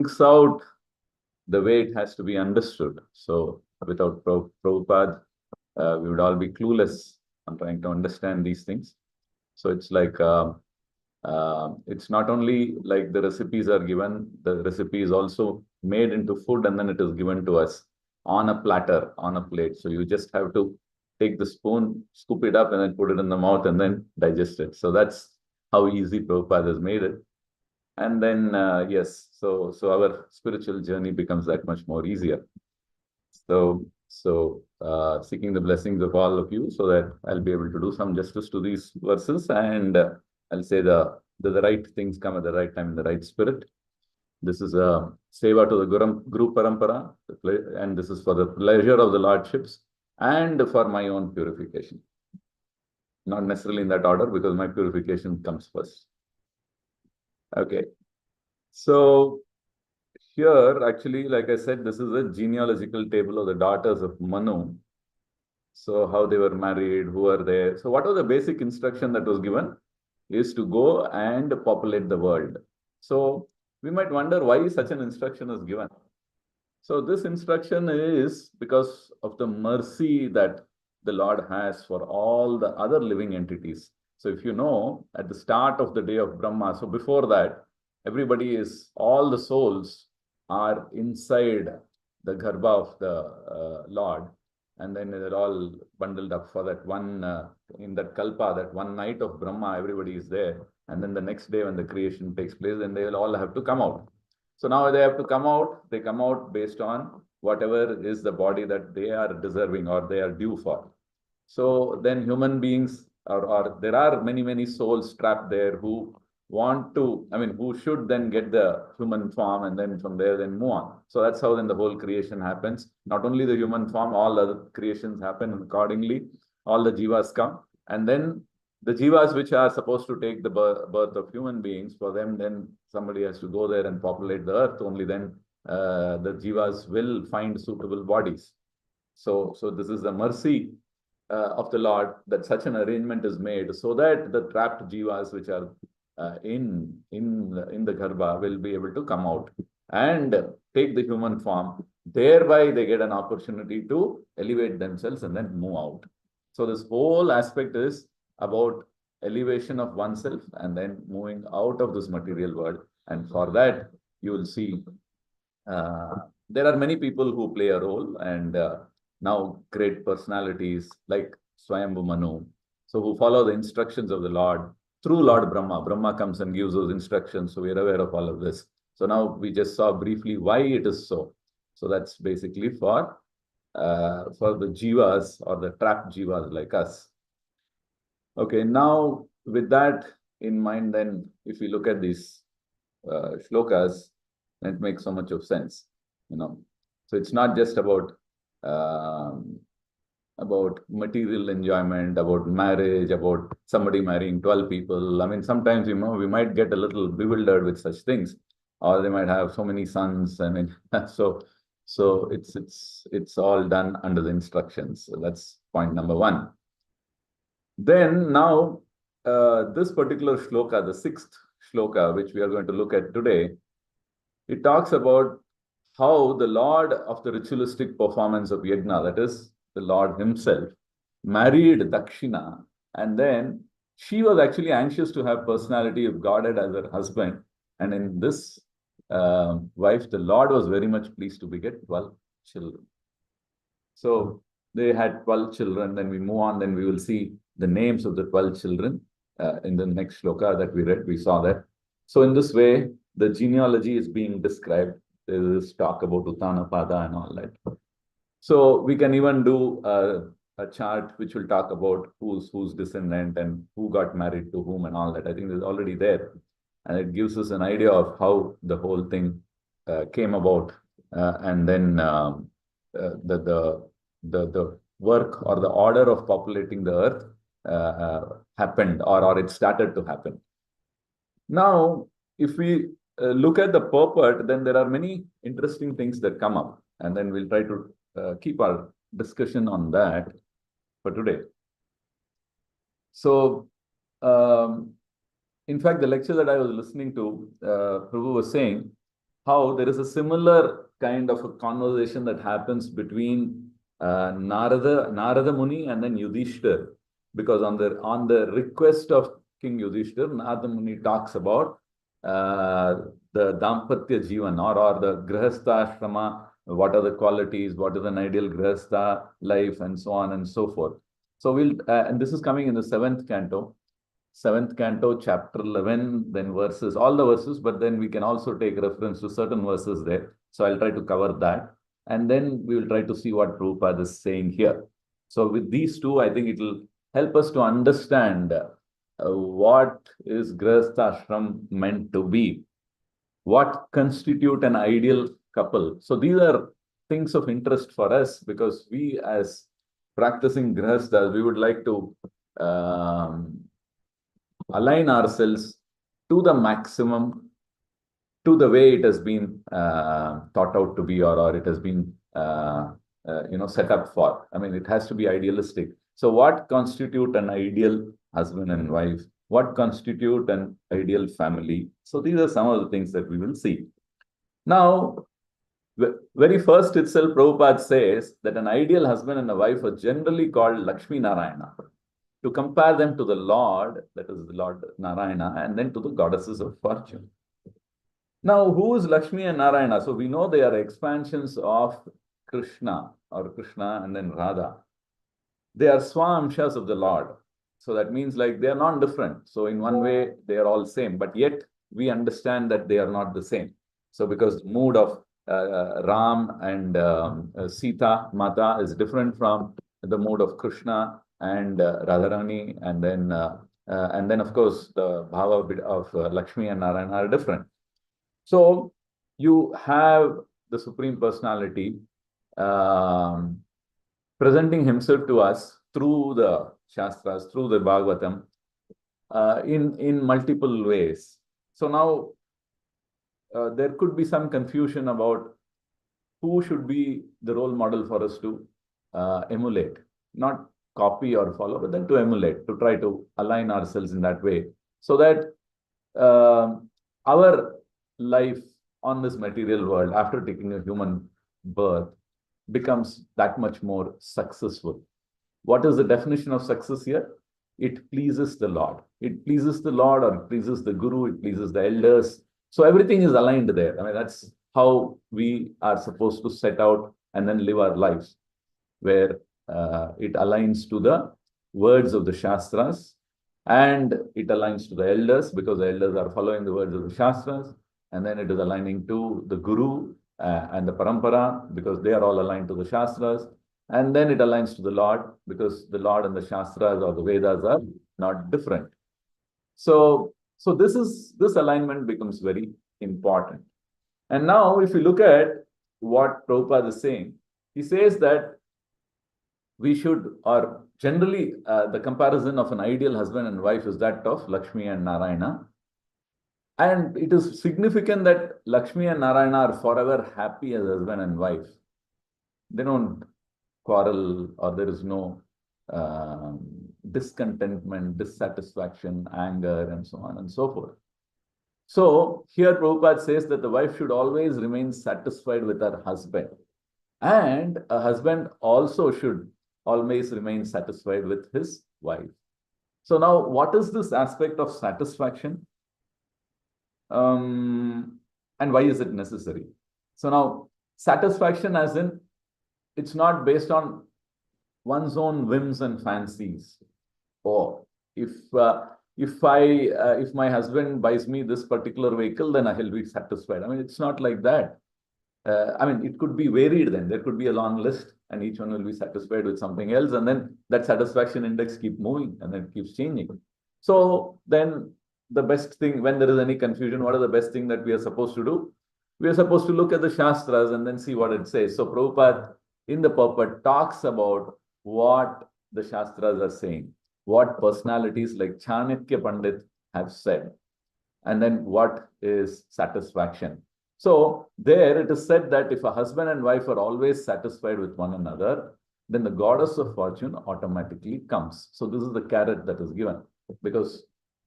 brings out the way it has to be understood. So without Prabhupada, we would all be clueless on trying to understand these things. So it's like it's not only like the recipes are given, the recipe is also made into food and then it is given to us on a platter, on a plate. So you just have to take the spoon, scoop it up, and then put it in the mouth and then digest it. So that's how easy Prabhupada has made it. And then, yes, so our spiritual journey becomes that much more easier. So seeking the blessings of all of you so that I'll be able to do some justice to these verses, and I'll say the right things come at the right time in the right spirit. This is a seva to the Guru Parampara, and this is for the pleasure of the Lordships and for my own purification. Not necessarily in that order, because my purification comes first. Okay. So here, actually, like I said, this is a genealogical table of the daughters of Manu. So how they were married, who are there. So what was the basic instruction that was given is to go and populate the world. So we might wonder why such an instruction is given. So this instruction is because of the mercy that the Lord has for all the other living entities. So if you know, at the start of the day of Brahma, so before that, all the souls are inside the garbha of the Lord, and then they're all bundled up for that one, in that kalpa, that one night of Brahma, everybody is there. And then the next day when the creation takes place, then they will all have to come out. So now they have to come out, they come out based on whatever is the body that they are deserving or they are due for. So then human beings, or there are many, many souls trapped there who want to, who should then get the human form and then from there then move on. So that's how then the whole creation happens. Not only the human form, all other creations happen accordingly. All the jivas come, and then the jivas which are supposed to take the birth of human beings, for them then somebody has to go there and populate the earth. Only then the jivas will find suitable bodies. So this is the mercy of the Lord, that such an arrangement is made so that the trapped jivas which are in the garbha will be able to come out and take the human form. Thereby, they get an opportunity to elevate themselves and then move out. So this whole aspect is about elevation of oneself and then moving out of this material world. And for that, you will see there are many people who play a role, and now great personalities like Swayambhu Manu, so who follow the instructions of the Lord through Lord Brahma. Brahma comes and gives those instructions, so we are aware of all of this. So now we just saw briefly why it is so. So that's basically for the jivas or the trapped jivas like us. Okay, now with that in mind, then if we look at these shlokas, it makes so much of sense, you know. So it's not just about material enjoyment, about marriage, about somebody marrying 12 people. I mean, sometimes, you know, we might get a little bewildered with such things, or they might have so many sons. I mean, so it's all done under the instructions. So that's point number one. Then now, this particular shloka, the sixth shloka, which we are going to look at today, it talks about how the Lord of the ritualistic performance of Yajna, that is, the Lord himself, married Dakshina, and then she was actually anxious to have personality of Godhead as her husband. And in this wife, the Lord was very much pleased to beget 12 children. So they had 12 children. Then we move on, then we will see the names of the 12 children in the next shloka that we read. We saw that. So in this way, the genealogy is being described. There is talk about Uttanapada and all that. So we can even do a chart which will talk about who's descendant and who got married to whom and all that. I think it's already there. And it gives us an idea of how the whole thing came about. And then the work or the order of populating the earth happened, or it started to happen. Now, if we look at the purport, then there are many interesting things that come up, and then we'll try to keep our discussion on that for today. So, in fact, the lecture that I was listening to, Prabhu was saying how there is a similar kind of a conversation that happens between Narada Muni and then Yudhishthir, because on the request of King Yudhishthir, Narada Muni talks about the Dampatya Jivan or the Grihastha Ashrama, what are the qualities, what is an ideal Grihastha life, and so on and so forth. So and this is coming in the seventh canto, chapter 11, then verses, all the verses, but then we can also take reference to certain verses there. So I'll try to cover that. And then we will try to see what Prabhupada is saying here. So with these two, I think it will help us to understand what is Grihastha Ashram meant to be, what constitute an ideal couple. So these are things of interest for us, because we as practicing Grihasthas, we would like to align ourselves to the maximum, to the way it has been thought out to be, or it has been set up for. I mean, it has to be idealistic. So what constitute an ideal husband and wife? What constitute an ideal family? So these are some of the things that we will see. Now, very first itself, Prabhupada says that an ideal husband and a wife are generally called Lakshmi Narayana, to compare them to the Lord, that is the Lord Narayana, and then to the goddesses of fortune. Now, who is Lakshmi and Narayana? So we know they are expansions of Krishna, and then Radha. They are Swamshas of the Lord. So that means like they are not different. So in one way, they are all same, but yet we understand that they are not the same. So because the mood of Ram and Sita, Mata, is different from the mood of Krishna and Radharani, and then of course the bhava of Lakshmi and Narayana are different. So you have the Supreme Personality presenting himself to us through the Shastras, through the Bhagavatam, in multiple ways. So now there could be some confusion about who should be the role model for us to emulate, not copy or follow, but then to emulate, to try to align ourselves in that way, so that our life on this material world, after taking a human birth, becomes that much more successful. What is the definition of success here? It pleases the Lord. It pleases the Lord, or it pleases the Guru, it pleases the elders. So everything is aligned there. I mean, that's how we are supposed to set out and then live our lives, where it aligns to the words of the Shastras, and it aligns to the elders, because the elders are following the words of the Shastras, and then it is aligning to the Guru and the Parampara, because they are all aligned to the Shastras, and then it aligns to the Lord, because the Lord and the Shastras or the Vedas are not different. So this alignment becomes very important. And now, if you look at what Prabhupada is saying, he says that we should, or generally, the comparison of an ideal husband and wife is that of Lakshmi and Narayana. And it is significant that Lakshmi and Narayana are forever happy as husband and wife. They don't quarrel, or there is no discontentment, dissatisfaction, anger, and so on and so forth. So here Prabhupada says that the wife should always remain satisfied with her husband. And a husband also should always remain satisfied with his wife. So now, what is this aspect of satisfaction? And why is it necessary? So now, satisfaction as in, it's not based on one's own whims and fancies. Or if my husband buys me this particular vehicle, then I will be satisfied. I mean, it's not like that. I mean, it could be varied then. There could be a long list, and each one will be satisfied with something else. And then that satisfaction index keeps moving, and then it keeps changing. So then the best thing, when there is any confusion, what is the best thing that we are supposed to do? We are supposed to look at the Shastras and then see what it says. So Prabhupada in the purport talks about what the Shastras are saying, what personalities like Chanakya Pandit have said, and then what is satisfaction. So there it is said that if a husband and wife are always satisfied with one another, then the goddess of fortune automatically comes. So this is the carrot that is given, because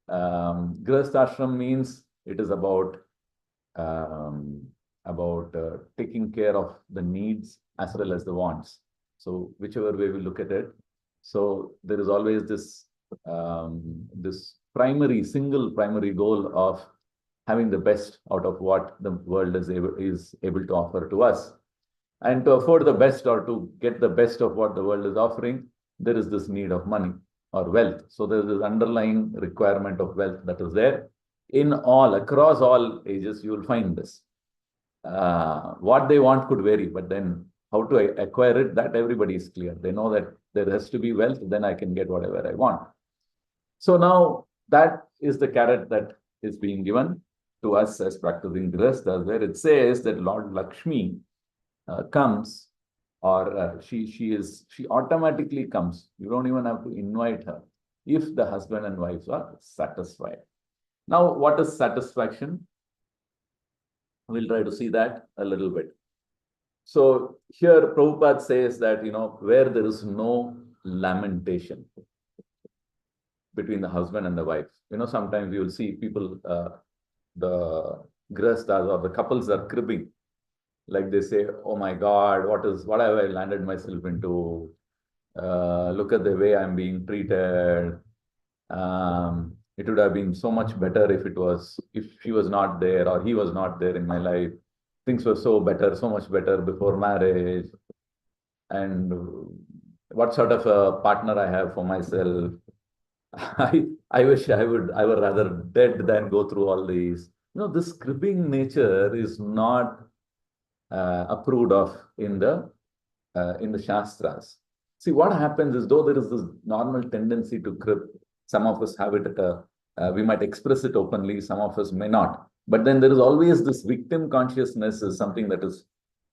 Grihastha Ashram means it is about about taking care of the needs as well as the wants. So whichever way we look at it, so there is always this this single primary goal of having the best out of what the world is able to offer to us. And to afford the best or to get the best of what the world is offering, there is this need of money or wealth. So there is this underlying requirement of wealth that is there across all ages. You will find this. What they want could vary, but then how to acquire it, that everybody is clear. They know that there has to be wealth, then I can get whatever I want. So now that is the carrot that is being given to us as practicing grihasthas, where it says that Lord Lakshmi comes, or she automatically comes. You don't even have to invite her if the husband and wife are satisfied. Now, what is satisfaction? We'll try to see that a little bit. So here Prabhupada says that, where there is no lamentation between the husband and the wife. Sometimes you will see people, the grihasthas or the couples are cribbing. Like they say, oh my God, what have I landed myself into? Look at the way I'm being treated. It would have been so much better if she was not there or he was not there in my life. Things were so much better before marriage. And what sort of a partner I have for myself. I wish I would rather dead than go through all these. This cribbing nature is not approved of in the Shastras. See, what happens is, though there is this normal tendency to crib, some of us have it we might express it openly, some of us may not. But then there is always this victim consciousness is something that is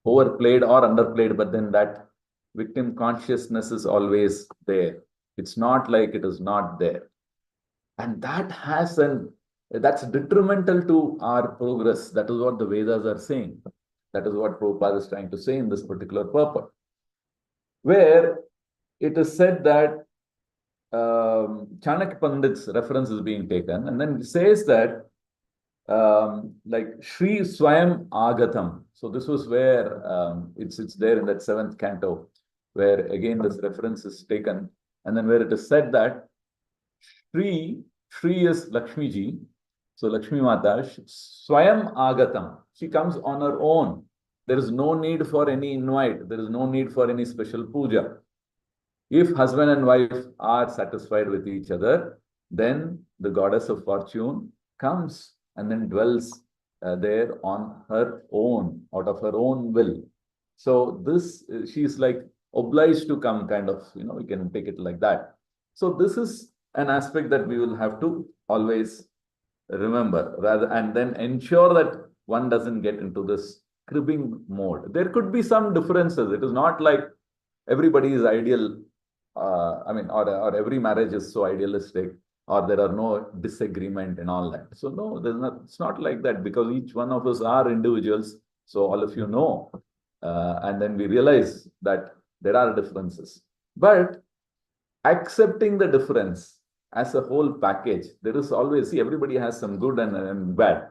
overplayed or underplayed, but then that victim consciousness is always there. It's not like it is not there. And that's detrimental to our progress. That is what the Vedas are saying. That is what Prabhupada is trying to say in this particular purport, where it is said that Chanakya Pandit's reference is being taken, and then it says that like Shri Swayam Agatam. So this was where it's there in that 7th canto, where again this reference is taken, and then where it is said that Shri is Lakshmi ji. So Lakshmi Mata, Swayam Agatam. She comes on her own. There is no need for any invite. There is no need for any special puja. If husband and wife are satisfied with each other, then the goddess of fortune comes and then dwells there on her own, out of her own will. So she's like obliged to come, kind of, we can take it like that. So this is an aspect that we will have to always remember, and then ensure that one doesn't get into this cribbing mode. There could be some differences. It is not like everybody is ideal. Or every marriage is so idealistic, or there are no disagreement and all that. So no, it's not like that, because each one of us are individuals. So all of you know, and then we realize that there are differences. But accepting the difference as a whole package, there is always, everybody has some good and bad.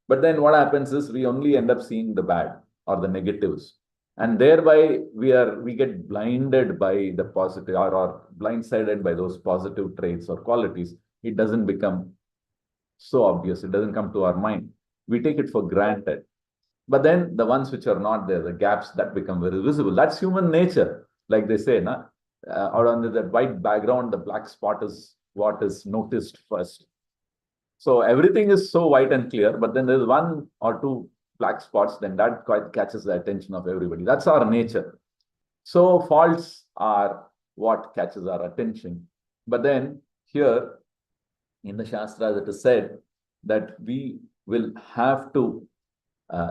But then what happens is we only end up seeing the bad or the negatives. And thereby we get blinded by the positive, or blindsided by those positive traits or qualities. It doesn't become so obvious. It doesn't come to our mind. We take it for granted. But then the ones which are not there, the gaps, that become very visible. That's human nature. Like they say, or under that white background, the black spot is what is noticed first. So everything is so white and clear, but then there's one or two black spots, then that quite catches the attention of everybody. That's our nature. So faults are what catches our attention. But then here in the Shastras, it is said that we will have to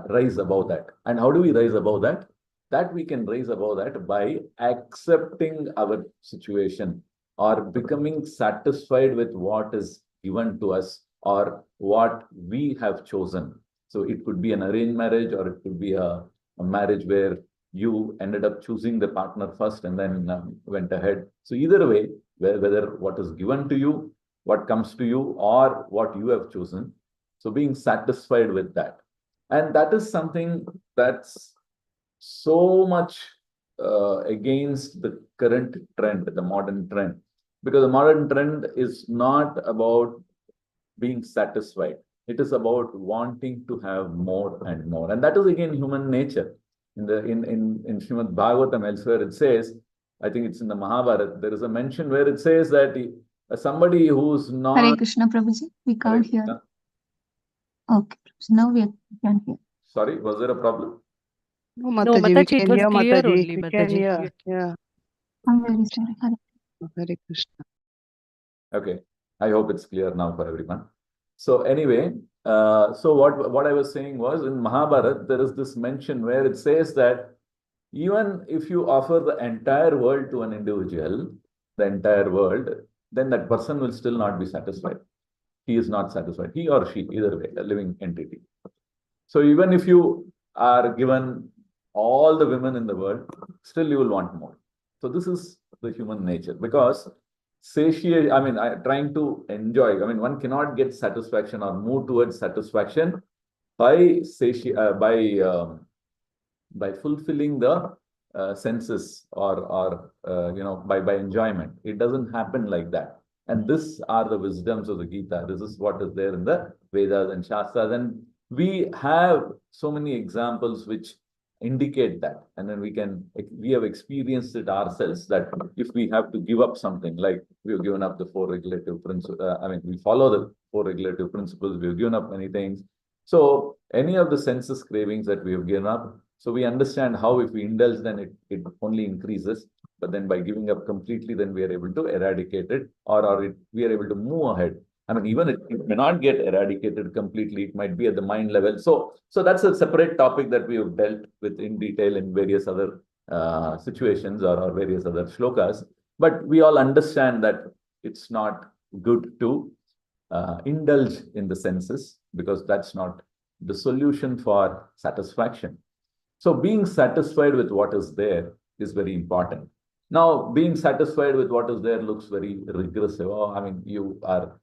rise above that. And how do we rise above that? That we can rise above that by accepting our situation, or becoming satisfied with what is given to us or what we have chosen. So it could be an arranged marriage, or it could be a marriage where you ended up choosing the partner first and then went ahead. So either way, whether what is given to you, what comes to you, or what you have chosen, so being satisfied with that. And that is something that's so much against the current trend, the modern trend. Because the modern trend is not about being satisfied. It is about wanting to have more and more. And that is again human nature. In Shrimad Bhagavatam, elsewhere, it says, I think it's in the Mahabharata, there is a mention where it says that somebody who's not. Hare Krishna, Prabhuji. We can't hear. Okay, now we can hear. Sorry, was there a problem? No, Mataji, we can hear, Mataji. We can hear. Yeah. I'm very sorry. Hare Krishna. Okay, I hope it's clear now for everyone. So anyway, so what I was saying was, in Mahabharata, there is this mention where it says that even if you offer the entire world to an individual, the entire world, then that person will still not be satisfied. He is not satisfied, he or she, either way, a living entity. So even if you are given all the women in the world, still you will want more. So this is the human nature, because satiate, trying to enjoy, one cannot get satisfaction or move towards satisfaction by by fulfilling the senses, or by enjoyment. It doesn't happen like that. And these are the wisdoms of the Gita. This is what is there in the Vedas and Shastras. And we have so many examples which indicate that. And then we have experienced it ourselves, that if we have to give up something, like we've given up the four regulative principles, we follow the four regulative principles, we've given up many things. So any of the senses cravings that we have given up, so we understand how if we indulge, then it only increases. But then by giving up completely, then we are able to eradicate it, or we are able to move ahead. Even it may not get eradicated completely. It might be at the mind level. So that's a separate topic that we have dealt with in detail in various other situations, or various other shlokas. But we all understand that it's not good to indulge in the senses, because that's not the solution for satisfaction. So being satisfied with what is there is very important. Now, being satisfied with what is there looks very regressive. You are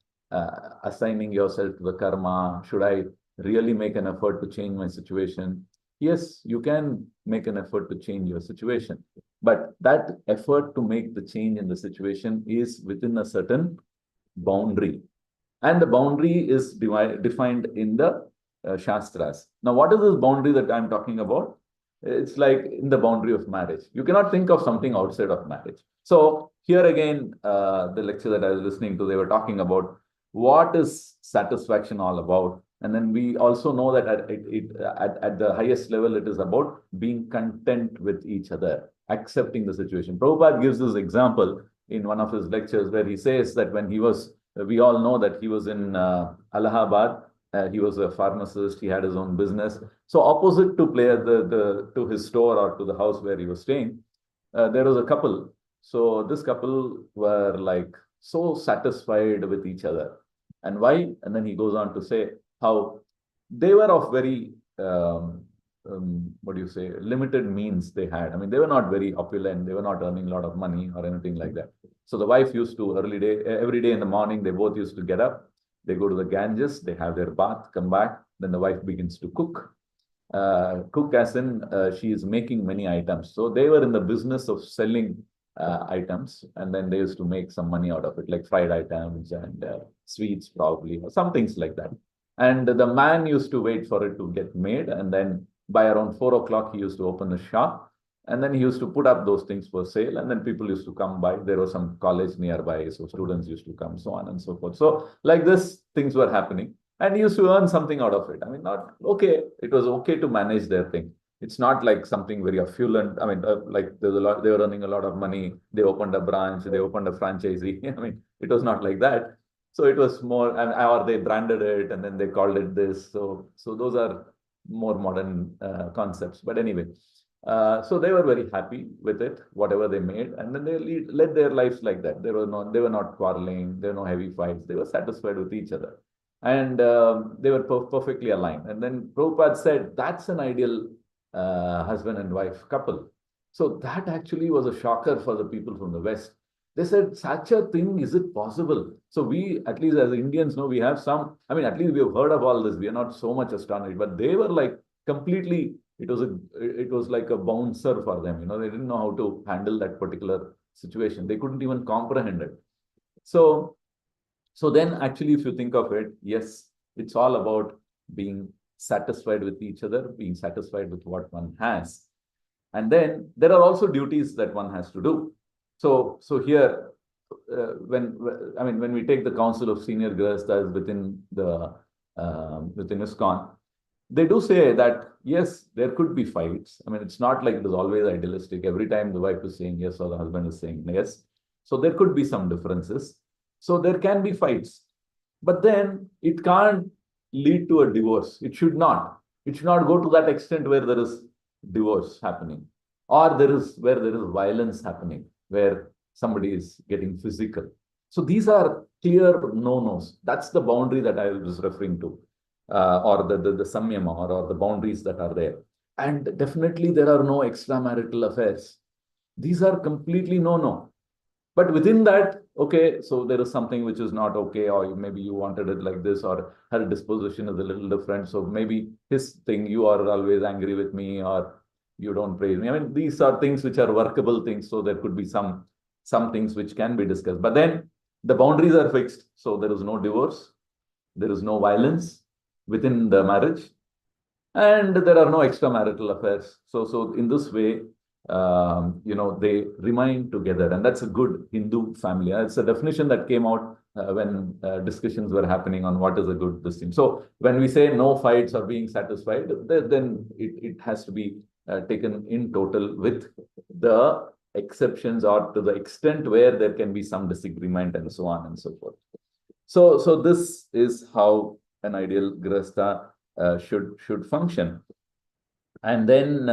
assigning yourself to the karma. Should I really make an effort to change my situation? Yes, you can make an effort to change your situation. But that effort to make the change in the situation is within a certain boundary. And the boundary is defined in the Shastras. Now, what is this boundary that I'm talking about? It's like in the boundary of marriage. You cannot think of something outside of marriage. So here again, the lecture that I was listening to, they were talking about what is satisfaction all about. And then we also know that at the highest level, it is about being content with each other, accepting the situation. Prabhupada gives this example in one of his lectures where he says that when we all know that he was in Allahabad. He was a pharmacist. He had his own business. So opposite to his store, or to the house where he was staying, there was a couple. So this couple were like so satisfied with each other. And why? And then he goes on to say how they were of very limited means they had. They were not very opulent. They were not earning a lot of money or anything like that. So the wife used to every day in the morning, they both used to get up. They go to the Ganges, they have their bath, come back. Then the wife begins to cook. Cook as in she is making many items. So they were in the business of selling items, and then they used to make some money out of it, like fried items and sweets probably, or some things like that. And the man used to wait for it to get made, and then by around 4 o'clock, he used to open the shop. And then he used to put up those things for sale, and then people used to come by. There was some college nearby, so students used to come, so on and so forth. So like this, things were happening, and he used to earn something out of it. Not okay. It was okay to manage their thing. It's not like something very affluent. Like there's a lot. They were earning a lot of money. They opened a branch. They opened a franchisee. It was not like that. So it was more, or they branded it and then they called it this. So those are more modern concepts. But anyway. So they were very happy with it, whatever they made, and then they led their lives like that. They were not quarreling. There were no heavy fights. They were satisfied with each other, and they were perfectly aligned. And then Prabhupada said that's an ideal husband and wife couple. So that actually was a shocker for the people from the West. They said, such a thing, is it possible? So we, at least as Indians, know we have some, I mean, at least we have heard of all this. We are not so much astonished, but they were like completely, it was like a bouncer for them. They didn't know how to handle that particular situation. They couldn't even comprehend it. So then actually, if you think of it, yes, it's all about being satisfied with each other, being satisfied with what one has. And then there are also duties that one has to do. So here, when we take the Council of Senior Grihasthas within ISKCON, they do say that, yes, there could be fights. I mean, it's not like it is always idealistic. Every time the wife is saying yes or the husband is saying yes. So there could be some differences. So there can be fights. But then it can't lead to a divorce. It should not. It should not go to that extent where there is divorce happening, or where there is violence happening, where somebody is getting physical. So these are clear no-nos. That's the boundary that I was referring to, or the samyama, or the boundaries that are there. And definitely there are no extramarital affairs. These are completely no-no. But within that, okay, so there is something which is not okay, or maybe you wanted it like this, or her disposition is a little different. So maybe his thing, you are always angry with me, or you don't praise me. I mean, these are things which are workable things. So there could be some things which can be discussed. But then the boundaries are fixed. So there is no divorce. There is no violence within the marriage. And there are no extramarital affairs. So in this way, they remain together, and that's a good Hindu family. It's a definition that came out when discussions were happening on what is a good this thing. So when we say no fights or being satisfied, then it has to be taken in total, with the exceptions or to the extent where there can be some disagreement and so on and so forth. So this is how an ideal grihastha should function. And then,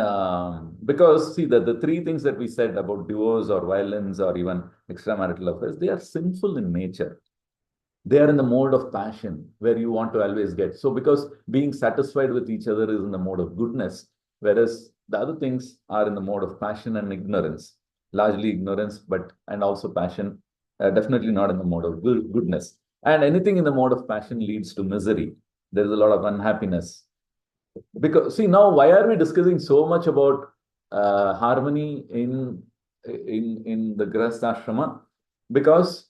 because see that the three things that we said about divorce or violence or even extramarital affairs, they are sinful in nature. They are in the mode of passion, where you want to always get. So because being satisfied with each other is in the mode of goodness, whereas the other things are in the mode of passion and ignorance, largely ignorance, and also passion, definitely not in the mode of goodness. And anything in the mode of passion leads to misery. There is a lot of unhappiness. Because see, now why are we discussing so much about harmony in the Grihastha? Because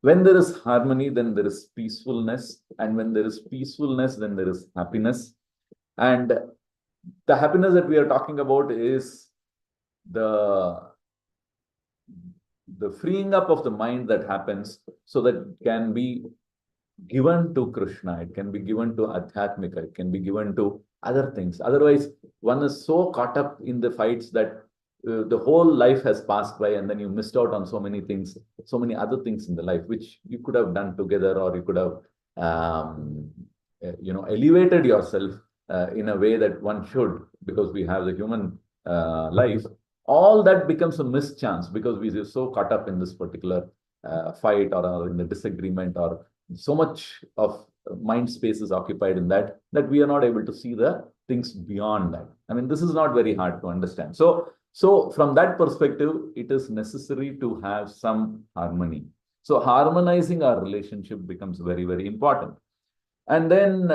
when there is harmony, then there is peacefulness, and when there is peacefulness, then there is happiness. And the happiness that we are talking about is the freeing up of the mind that happens, so that it can be given to Krishna, it can be given to Adhyatmika, it can be given to other things. Otherwise, one is so caught up in the fights that the whole life has passed by, and then you missed out on so many things, so many other things in the life, which you could have done together, or you could have, elevated yourself in a way that one should, because we have the human life. All that becomes a mischance because we are so caught up in this particular fight, or in the disagreement, or so much of mind space is occupied in that we are not able to see the things beyond that. I mean, this is not very hard to understand. So from that perspective, it is necessary to have some harmony. So harmonizing our relationship becomes very, very important. And then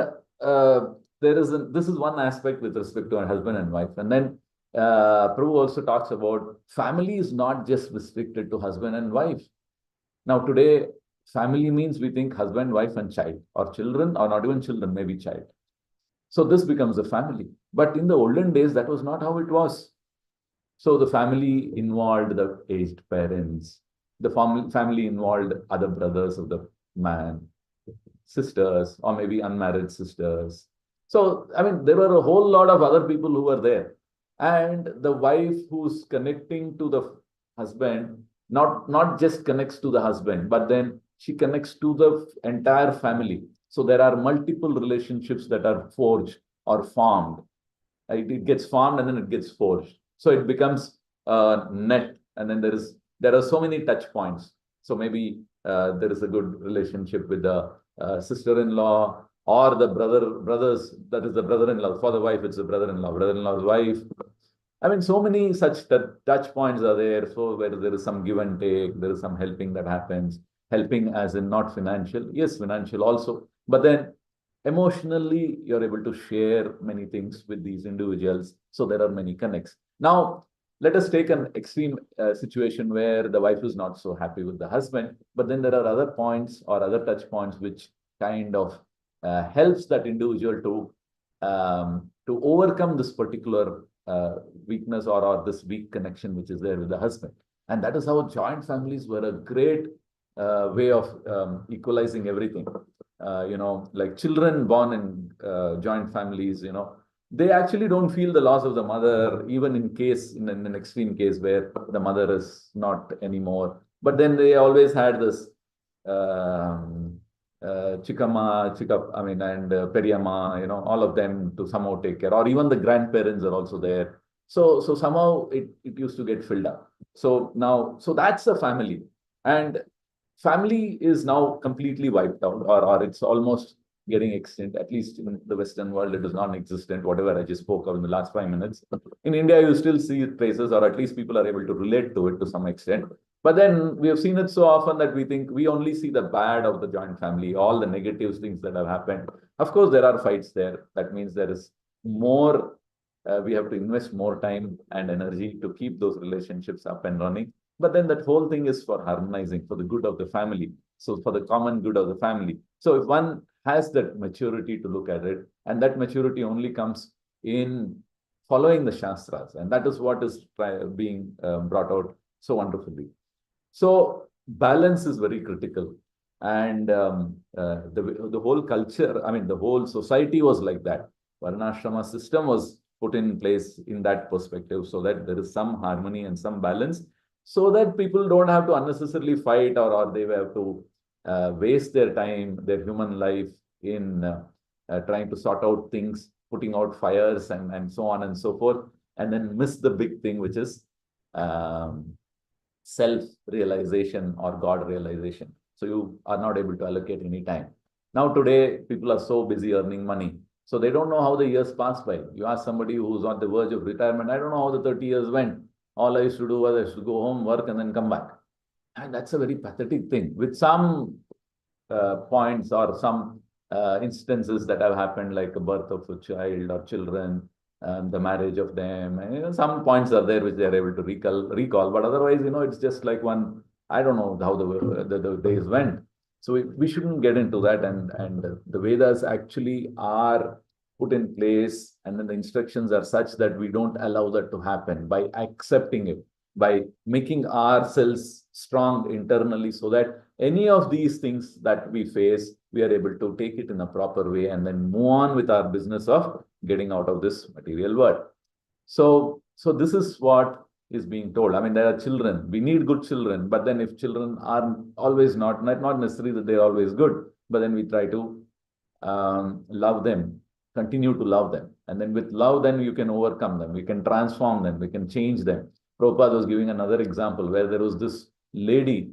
this is one aspect with respect to our husband and wife. And then Prabhu also talks about family is not just restricted to husband and wife. Now today, family means we think husband, wife, and child, or children, or not even children, maybe child. So this becomes a family. But in the olden days, that was not how it was. So the family involved the aged parents, the family involved other brothers of the man, sisters, or maybe unmarried sisters. So, I mean, there were a whole lot of other people who were there. And the wife who's connecting to the husband, not just connects to the husband, but then she connects to the entire family. So there are multiple relationships that are forged or formed. It gets formed and then it gets forged. So it becomes a net, and then there are so many touch points. So maybe there is a good relationship with the sister-in-law, or the brothers, that is the brother-in-law. For the wife, it's the brother-in-law, brother-in-law's wife. I mean, so many such touch points are there. So where there is some give and take, there is some helping that happens. Helping as in not financial, yes, financial also. But then emotionally, you're able to share many things with these individuals. So there are many connects. Now, let us take an extreme situation where the wife is not so happy with the husband, but then there are other points or other touch points which kind of helps that individual to overcome this particular weakness or this weak connection which is there with the husband. And that is how joint families were a great way of equalizing everything. Like children born in joint families, they actually don't feel the loss of the mother, even in an extreme case where the mother is not anymore. But then they always had this Chikama, and Periyamma, all of them to somehow take care, or even the grandparents are also there. So somehow it used to get filled up. So that's a family. And family is now completely wiped out, or it's almost getting extinct. At least in the Western world, it is non-existent, whatever I just spoke of in the last 5 minutes. In India, you still see traces, or at least people are able to relate to it to some extent. But then we have seen it so often that we think we only see the bad of the joint family, all the negative things that have happened. Of course, there are fights there. That means there is more, we have to invest more time and energy to keep those relationships up and running. But then that whole thing is for harmonizing, for the good of the family. So for the common good of the family. So if one has that maturity to look at it, and that maturity only comes in following the Shastras, and that is what is being brought out so wonderfully. So balance is very critical. And the whole culture, the whole society was like that. Varnashrama system was put in place in that perspective, so that there is some harmony and some balance, so that people don't have to unnecessarily fight, or they have to waste their time, their human life in trying to sort out things, putting out fires and so on and so forth, and then miss the big thing, which is self-realization or God realization. So you are not able to allocate any time. Now today, people are so busy earning money, so they don't know how the years pass by. You ask somebody who's on the verge of retirement, I don't know how the 30 years went. All I used to do was I used to go home, work, and then come back. And that's a very pathetic thing. With some points or some instances that have happened, like the birth of a child or children, the marriage of them, and, some points are there which they are able to recall. But otherwise, it's just like one, I don't know how the days went. So we shouldn't get into that. And the Vedas actually are put in place, and then the instructions are such that we don't allow that to happen by accepting it, by making ourselves strong internally, so that any of these things that we face, we are able to take it in a proper way and then move on with our business of getting out of this material world. So this is what is being told. There are children. We need good children, but then if children are always not necessarily that they're always good, but then we try to love them, continue to love them. And then with love, then you can overcome them. We can transform them. We can change them. Prabhupada was giving another example where there was this lady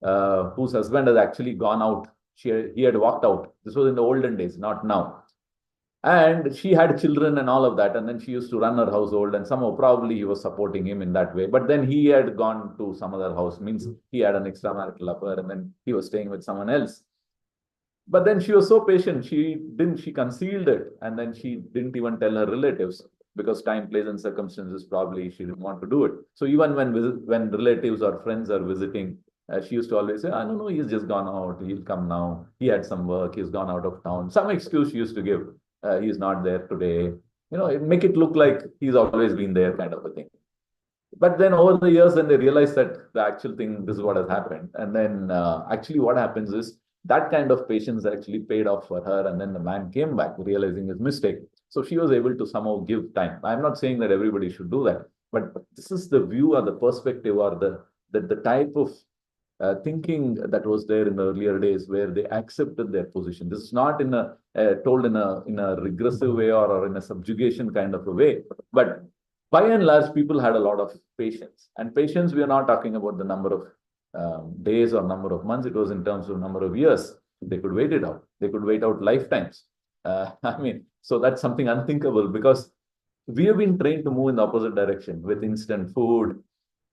whose husband has actually gone out. He had walked out. This was in the olden days, not now. And she had children and all of that. And then she used to run her household, and somehow probably he was supporting him in that way. But then he had gone to some other house, means he had an extramarital affair, and then he was staying with someone else. But then she was so patient, she concealed it, and then she didn't even tell her relatives, because time, place, and circumstances, probably she didn't want to do it. So even when relatives or friends are visiting, she used to always say, no, he's just gone out, he'll come now, he had some work, he's gone out of town. Some excuse she used to give, he's not there today. Make it look like he's always been there, kind of a thing. But then over the years, then they realize that the actual thing, this is what has happened. And then actually what happens is, that kind of patience actually paid off for her. And then the man came back realizing his mistake. So she was able to somehow give time. I'm not saying that everybody should do that, but this is the view or the perspective or the type of thinking that was there in the earlier days, where they accepted their position. This is not told in a regressive way or in a subjugation kind of a way, but by and large, people had a lot of patience. And patience, we are not talking about the number of days or number of months. It was in terms of number of years. They could wait it out. They could wait out lifetimes. So that's something unthinkable, because we have been trained to move in the opposite direction with instant food,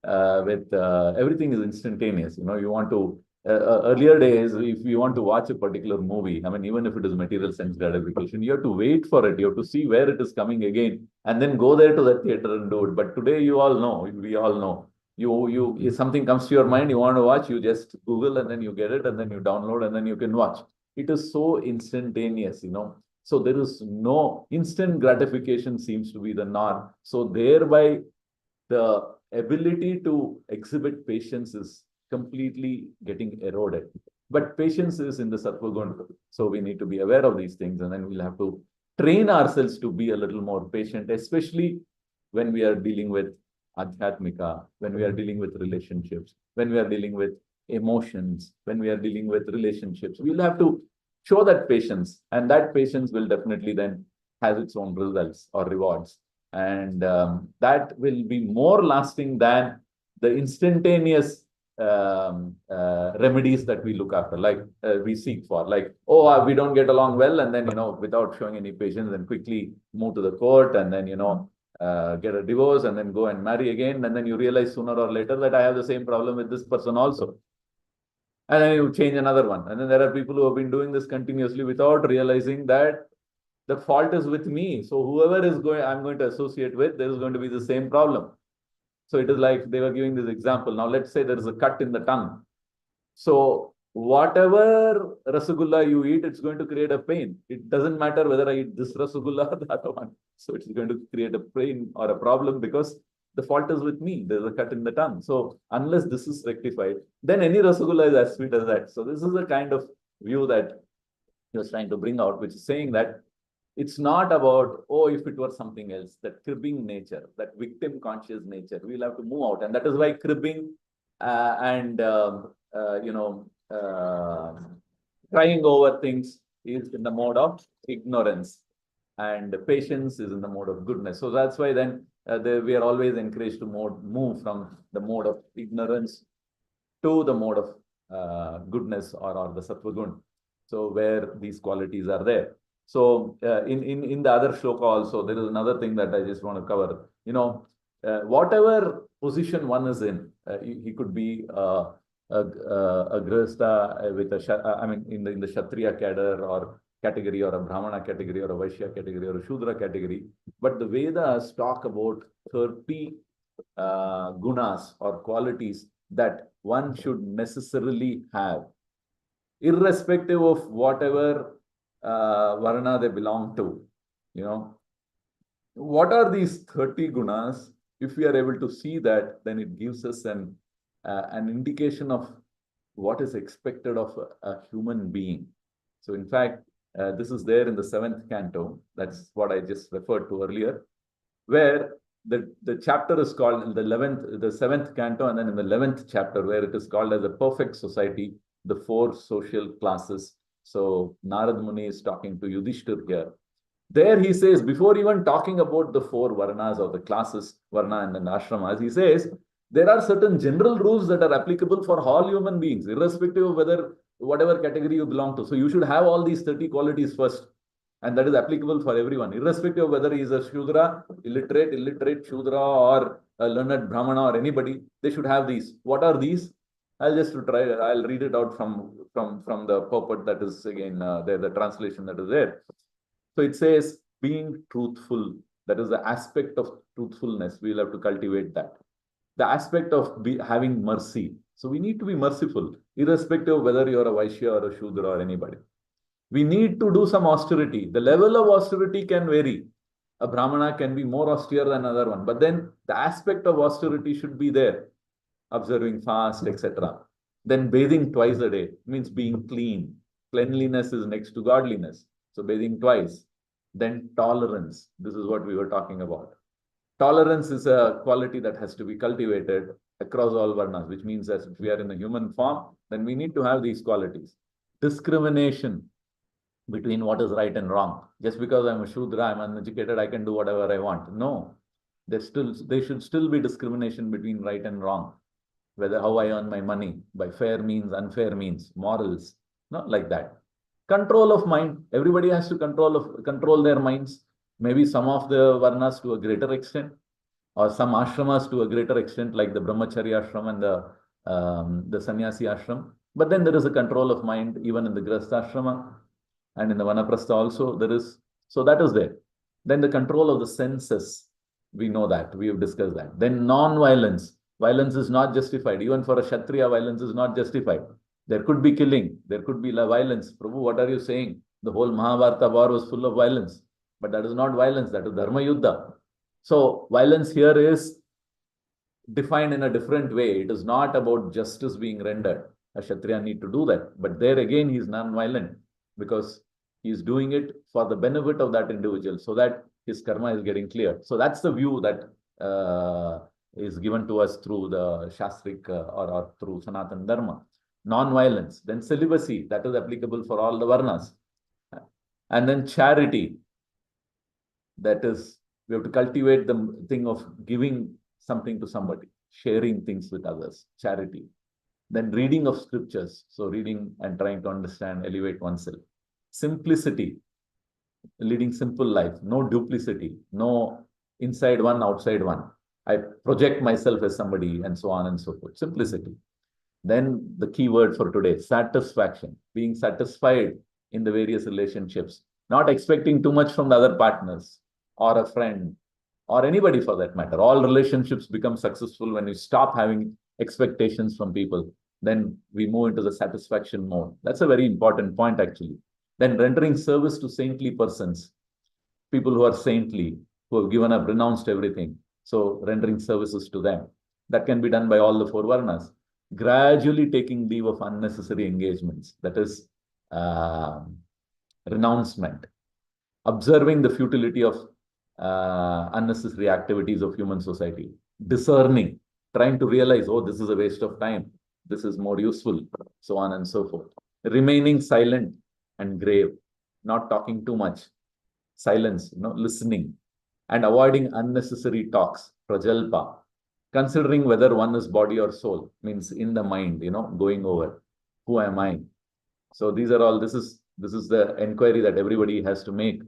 with everything is instantaneous. You want to, earlier days, if you want to watch a particular movie, I mean, even if it is material sense gratification, you have to wait for it. You have to see where it is coming again and then go there to the theater and do it. But today, we all know. If something comes to your mind, you want to watch, you just Google and then you get it and then you download and then you can watch. It is so instantaneous. So there is no instant gratification seems to be the norm. So thereby the ability to exhibit patience is completely getting eroded. But patience is in the Sattva Guna. So we need to be aware of these things, and then we'll have to train ourselves to be a little more patient, especially when we are dealing with Adhyatmika, when we are dealing with relationships, when we are dealing with emotions, when we are dealing with relationships. We'll have to show that patience, and that patience will definitely then have its own results or rewards. And that will be more lasting than the instantaneous remedies that we look after, like we seek for, like, oh, we don't get along well, and then, without showing any patience, and quickly move to the court, and then, get a divorce, and then go and marry again, and then you realize sooner or later that I have the same problem with this person also. And then you change another one. And then there are people who have been doing this continuously without realizing that the fault is with me. So whoever I'm going to associate with, there is going to be the same problem. So it is like they were giving this example. Now, let's say there is a cut in the tongue. So whatever rasagulla you eat, it's going to create a pain. It doesn't matter whether I eat this rasagulla or the other one. So it's going to create a pain or a problem because the fault is with me. There's a cut in the tongue. So unless this is rectified, then any rasagulla is as sweet as that. So this is the kind of view that he was trying to bring out, which is saying that it's not about, oh, if it were something else, that cribbing nature, that victim conscious nature, we'll have to move out. And that is why cribbing and, crying over things is in the mode of ignorance. And patience is in the mode of goodness. So that's why then we are always encouraged to move from the mode of ignorance to the mode of goodness or the Sattva Guna. So where these qualities are there. So in the other shloka also, there is another thing that I just want to cover. Whatever position one is in, he could be a grihastha with in the Kshatriya cadre or category, or a Brahmana category, or a Vaishya category, or a Shudra category. But the Vedas talk about 30 gunas or qualities that one should necessarily have, irrespective of whatever varna they belong to. What are these 30 gunas? If we are able to see that, then it gives us an indication of what is expected of a human being. So in fact, this is there in the 7th canto. That's what I just referred to earlier, where the chapter is called in the 7th canto, and then in the 11th chapter, where it is called as a perfect society, the 4 social classes. So Narad Muni is talking to Yudhishthir here. There he says, before even talking about the 4 varnas or the classes, varna and then ashramas, he says, there are certain general rules that are applicable for all human beings, irrespective of whatever category you belong to. So you should have all these 30 qualities first. And that is applicable for everyone, irrespective of whether he is a Shudra, illiterate Shudra, or a learned Brahmana, or anybody. They should have these. What are these? I'll read it out from the purport that is again there, the translation that is there. So it says, being truthful, that is the aspect of truthfulness. We'll have to cultivate that. The aspect of having mercy. So we need to be merciful, irrespective of whether you're a Vaishya or a Shudra or anybody. We need to do some austerity. The level of austerity can vary. A Brahmana can be more austere than another one, but then the aspect of austerity should be there. Observing fast, etc. Then bathing twice a day means being clean. Cleanliness is next to godliness. So bathing twice. Then tolerance. This is what we were talking about. Tolerance is a quality that has to be cultivated across all varnas, which means that if we are in a human form, then we need to have these qualities. Discrimination between what is right and wrong. Just because I'm a Shudra, I'm uneducated, I can do whatever I want. No. There should still be discrimination between right and wrong. Whether how I earn my money, by fair means, unfair means, morals, not like that. Control of mind. Everybody has to control their minds. Maybe some of the varnas to a greater extent, or some ashramas to a greater extent, like the brahmacharya ashram and the sannyasi ashram. But then there is a control of mind even in the grihastha ashrama, and in the vanaprastha also there is. So that is there. Then the control of the senses, we know that, we have discussed that. Then non-violence. Violence is not justified. Even for a Kshatriya, violence is not justified. There could be killing, there could be violence. Prabhu, what are you saying? The whole Mahabharata war was full of violence. But that is not violence, that is Dharma Yuddha. So violence here is defined in a different way. It is not about justice being rendered. A Kshatriya need to do that. But there again, he is non-violent because he is doing it for the benefit of that individual so that his karma is getting clear. So that's the view that is given to us through the Shastrik or through Sanatana Dharma. Non-violence. Then celibacy, that is applicable for all the varnas. And then charity. That is, we have to cultivate the thing of giving something to somebody, sharing things with others, charity. Then reading of scriptures. So reading and trying to understand, elevate oneself. Simplicity, leading simple life, no duplicity, no inside one, outside one. I project myself as somebody and so on and so forth. Simplicity. Then the key word for today, satisfaction, being satisfied in the various relationships, not expecting too much from the other partners or a friend or anybody for that matter. All relationships become successful when you stop having expectations from people. Then we move into the satisfaction mode. That's a very important point actually. Then rendering service to saintly persons, people who are saintly, who have given up, renounced everything. So rendering services to them. That can be done by all the four varnas. Gradually taking leave of unnecessary engagements. That is renouncement. Observing the futility of unnecessary activities of human society. Discerning, trying to realize, oh, this is a waste of time. This is more useful, so on and so forth. Remaining silent and grave, not talking too much. Silence, listening. And avoiding unnecessary talks, prajalpa. Considering whether one is body or soul, means in the mind, going over, who am I? So these are all, this is the inquiry that everybody has to make,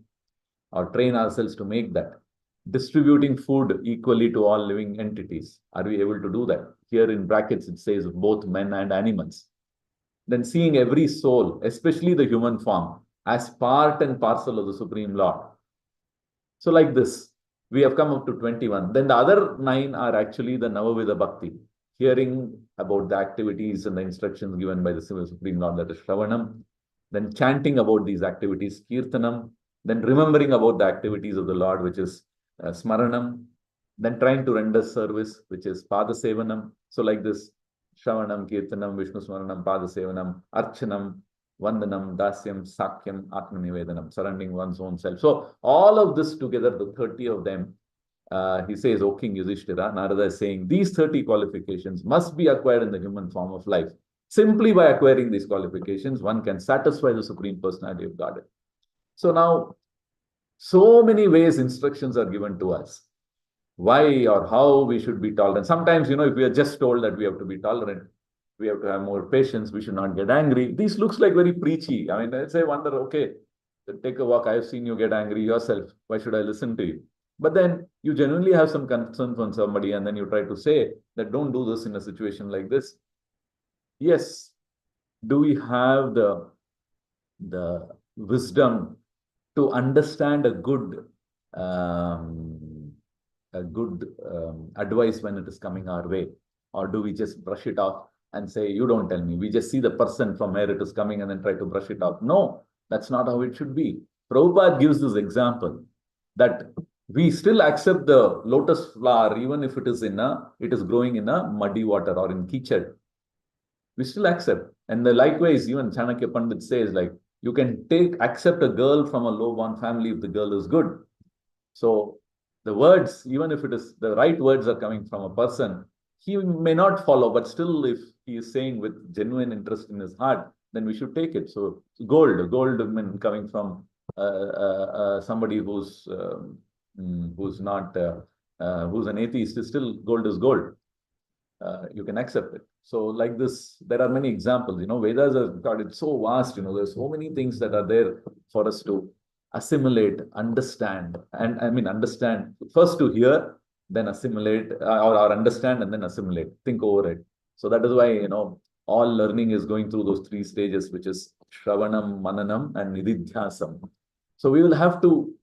or train ourselves to make that. Distributing food equally to all living entities. Are we able to do that? Here in brackets, it says both men and animals. Then seeing every soul, especially the human form, as part and parcel of the Supreme Lord. So like this, we have come up to 21. Then the other 9 are actually the Navavida Bhakti, hearing about the activities and the instructions given by the Supreme Lord, that is Shravanam. Then chanting about these activities, Kirtanam. Then remembering about the activities of the Lord, which is Smaranam. Then trying to render service, which is Padasevanam. So like this, Shravanam, Kirtanam, Vishnu Smaranam, Padasevanam, Archanam, Vandanam, Dasyam, Sakyam, Atmanivedanam, surrendering one's own self. So all of this together, the 30 of them, he says, O King Yudhishthira, Narada is saying, these 30 qualifications must be acquired in the human form of life. Simply by acquiring these qualifications, one can satisfy the Supreme Personality of Godhead. So now, so many ways instructions are given to us. Why or how we should be tolerant. Sometimes, if we are just told that we have to be tolerant, we have to have more patience, we should not get angry. This looks like very preachy. I mean, let's say, wonder, okay, take a walk. I have seen you get angry yourself. Why should I listen to you? But then you genuinely have some concern from somebody, and then you try to say that don't do this in a situation like this. Yes. Do we have the wisdom to understand a good advice when it is coming our way? Or do we just brush it off and say, you don't tell me? We just see the person from where it is coming and then try to brush it off. No, that's not how it should be. Prabhupada gives this example that we still accept the lotus flower even if it is growing in a muddy water or in kichad. We still accept. And likewise, even Chanakya Pandit says, like, you can accept a girl from a low-born family if the girl is good. So the words, even if it is the right words are coming from a person, he may not follow, but still if he is saying with genuine interest in his heart, then we should take it. So gold coming from somebody who's an atheist, is still gold is gold. You can accept it. So like this, there are many examples. Vedas are, God, it's so vast. There's so many things that are there for us to assimilate, understand, and I mean understand, first to hear, then assimilate, or understand and then assimilate, think over it. So that is why, all learning is going through those three stages, which is Shravanam, Mananam, and Nididhyasam. So we will have to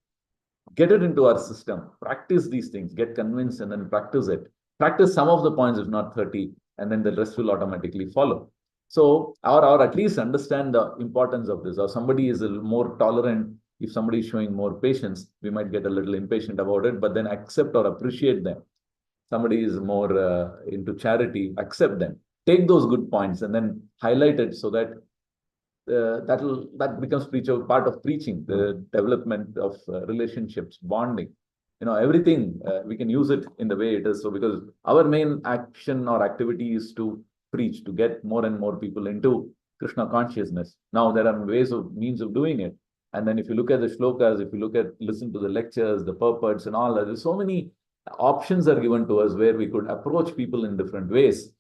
get it into our system, practice these things, get convinced, and then practice it. Practice some of the points, if not 30, and then the rest will automatically follow. So, or at least understand the importance of this. Or somebody is a little more tolerant. If somebody is showing more patience, we might get a little impatient about it, but then accept or appreciate them. Somebody is more into charity, accept them. Take those good points and then highlight it so that that becomes part of preaching, the development of relationships, bonding. Everything we can use it in the way it is. So because our main action or activity is to preach, to get more and more people into Krishna consciousness. Now there are means of doing it. And then if you look at the shlokas, if you listen to the lectures, the purports and all that, there's so many options are given to us where we could approach people in different ways.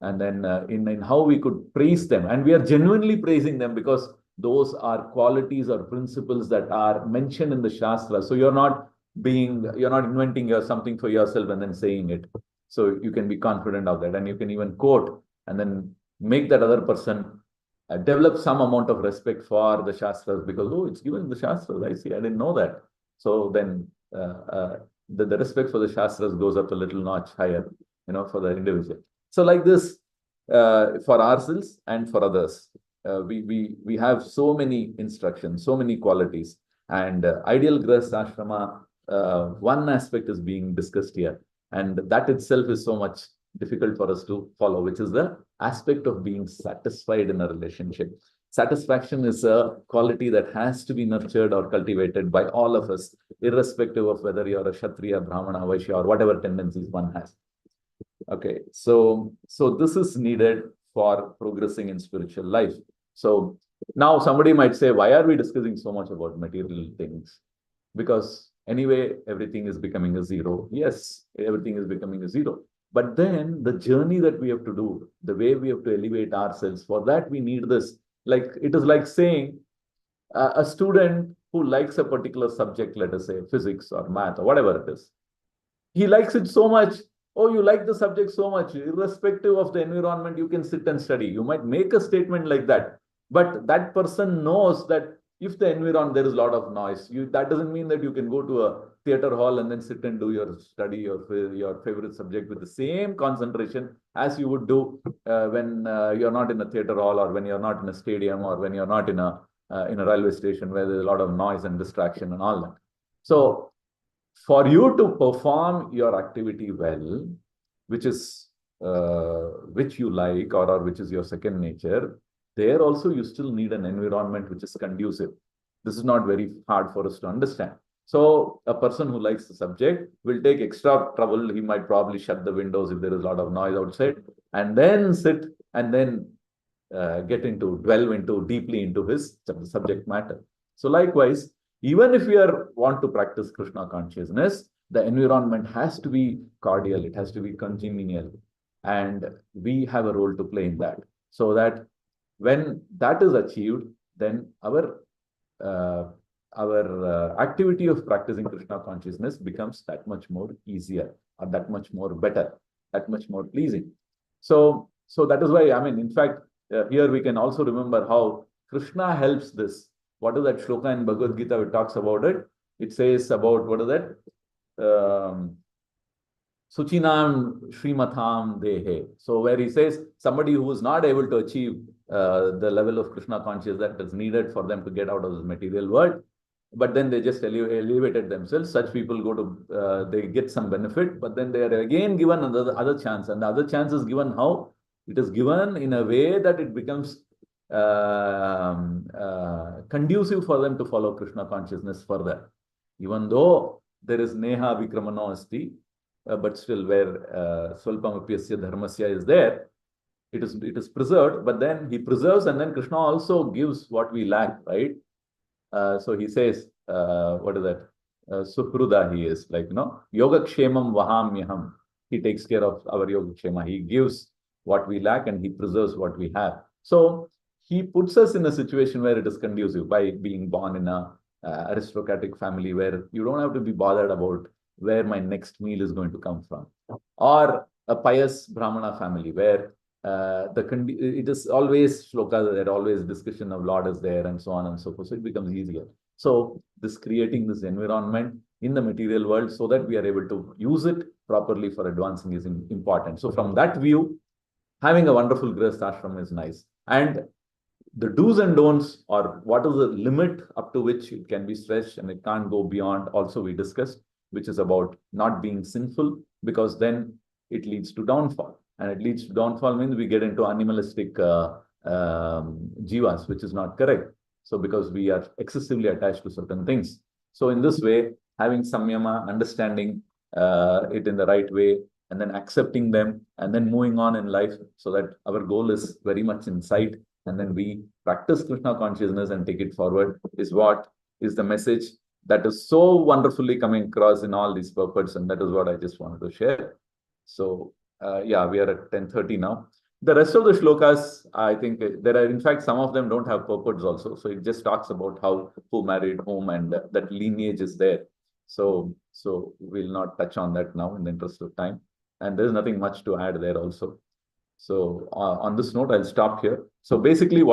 And then in how we could praise them. And we are genuinely praising them because those are qualities or principles that are mentioned in the Shastra. So you're not inventing something for yourself and then saying it. So you can be confident of that. And you can even quote and then make that other person develop some amount of respect for the Shastras because, oh, it's given in the Shastras. I see, I didn't know that. So then the respect for the Shastras goes up a little notch higher, for the individual. So like this, for ourselves and for others, we have so many instructions, so many qualities. And ideal grahastha ashrama, one aspect is being discussed here. And that itself is so much difficult for us to follow, which is the aspect of being satisfied in a relationship. Satisfaction is a quality that has to be nurtured or cultivated by all of us, irrespective of whether you're a Kshatriya, Brahmana, Vaishya, or whatever tendencies one has. Okay, so this is needed for progressing in spiritual life. So now somebody might say, why are we discussing so much about material things? Because anyway, everything is becoming a zero. Yes, everything is becoming a zero. But then the journey that we have to do, the way we have to elevate ourselves, for that we need this. Like it is like saying a student who likes a particular subject, let us say physics or math or whatever it is, he likes it so much. Oh, you like the subject so much, irrespective of the environment, you can sit and study. You might make a statement like that, but that person knows that if the environment, there is a lot of noise, that doesn't mean that you can go to a theater hall and then sit and do your study or your favorite subject with the same concentration as you would do when you're not in a theater hall, or when you're not in a stadium, or when you're not in a railway station where there's a lot of noise and distraction and all that. So for you to perform your activity well, which you like, or which is your second nature, there also you still need an environment which is conducive. This is not very hard for us to understand. So a person who likes the subject will take extra trouble. He might probably shut the windows if there is a lot of noise outside, and then sit and then delve deeply into his subject matter. So likewise, even if we want to practice Krishna consciousness, the environment has to be cordial, it has to be congenial, and we have a role to play in that. So that when that is achieved, then our activity of practicing Krishna consciousness becomes that much more easier, or that much more better, that much more pleasing. So that is why, I mean, in fact, here we can also remember how Krishna helps this. What is that shloka in Bhagavad Gita which talks about it? It says about, what is that? Suchinam Shrimatham Dehe. So where he says somebody who is not able to achieve the level of Krishna consciousness that is needed for them to get out of this material world, but then they just elevated themselves. Such people go to, they get some benefit, but then they are again given other chance. And the other chance is given how? It is given in a way that it becomes conducive for them to follow Krishna consciousness further. Even though there is Neha Vikramano Asti, but still where Swalpamapyasya Dharmasya is there, it is preserved, but then he preserves, and then Krishna also gives what we lack, right? So he says, what is that? Suhruda he is, like, Yogakshemam Vahamyaham. He takes care of our Yogakshema. He gives what we lack and he preserves what we have. So he puts us in a situation where it is conducive by being born in a aristocratic family where you don't have to be bothered about where my next meal is going to come from, or a pious Brahmana family where it is always shlokas, there always discussion of Lord is there and so on and so forth. So it becomes easier. So this creating this environment in the material world so that we are able to use it properly for advancing is important. So from that view, having a wonderful grihast ashram is nice. And the do's and don'ts, or what is the limit up to which it can be stretched and it can't go beyond, also we discussed, which is about not being sinful, because then it leads to downfall. And it leads to downfall means we get into animalistic jivas, which is not correct. So because we are excessively attached to certain things. So in this way, having samyama, understanding it in the right way, and then accepting them, and then moving on in life so that our goal is very much in sight, and then we practice Krishna consciousness and take it forward, is what is the message that is so wonderfully coming across in all these purports, and that is what I just wanted to share. So yeah, we are at 10:30 now. The rest of the shlokas, I think there are, in fact, some of them don't have purports also. So it just talks about who married whom, and that lineage is there. So we'll not touch on that now in the interest of time. And there's nothing much to add there also. So on this note, I'll stop here. So basically,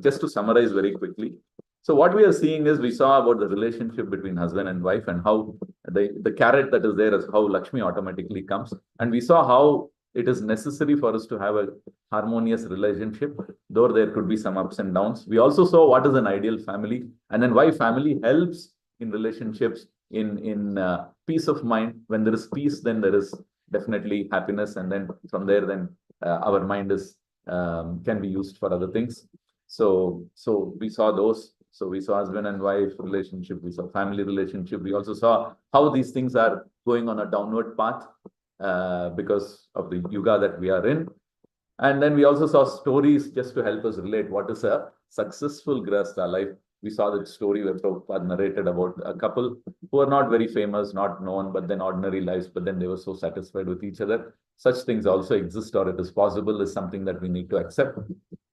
just to summarize very quickly. So what we are seeing is, we saw about the relationship between husband and wife, and how the carrot that is there is how Lakshmi automatically comes. And we saw how it is necessary for us to have a harmonious relationship, though there could be some ups and downs. We also saw what is an ideal family, and then why family helps in relationships, in peace of mind. When there is peace, then there is definitely happiness, and then from there, then our mind is can be used for other things. So we saw those. So we saw husband and wife relationship, we saw family relationship. We also saw how these things are going on a downward path because of the yuga that we are in. And then we also saw stories just to help us relate what is a successful grihastha life. We saw that story where Prabhupada narrated about a couple who are not very famous, not known, but then ordinary lives, but then they were so satisfied with each other. Such things also exist, or it is possible, is something that we need to accept.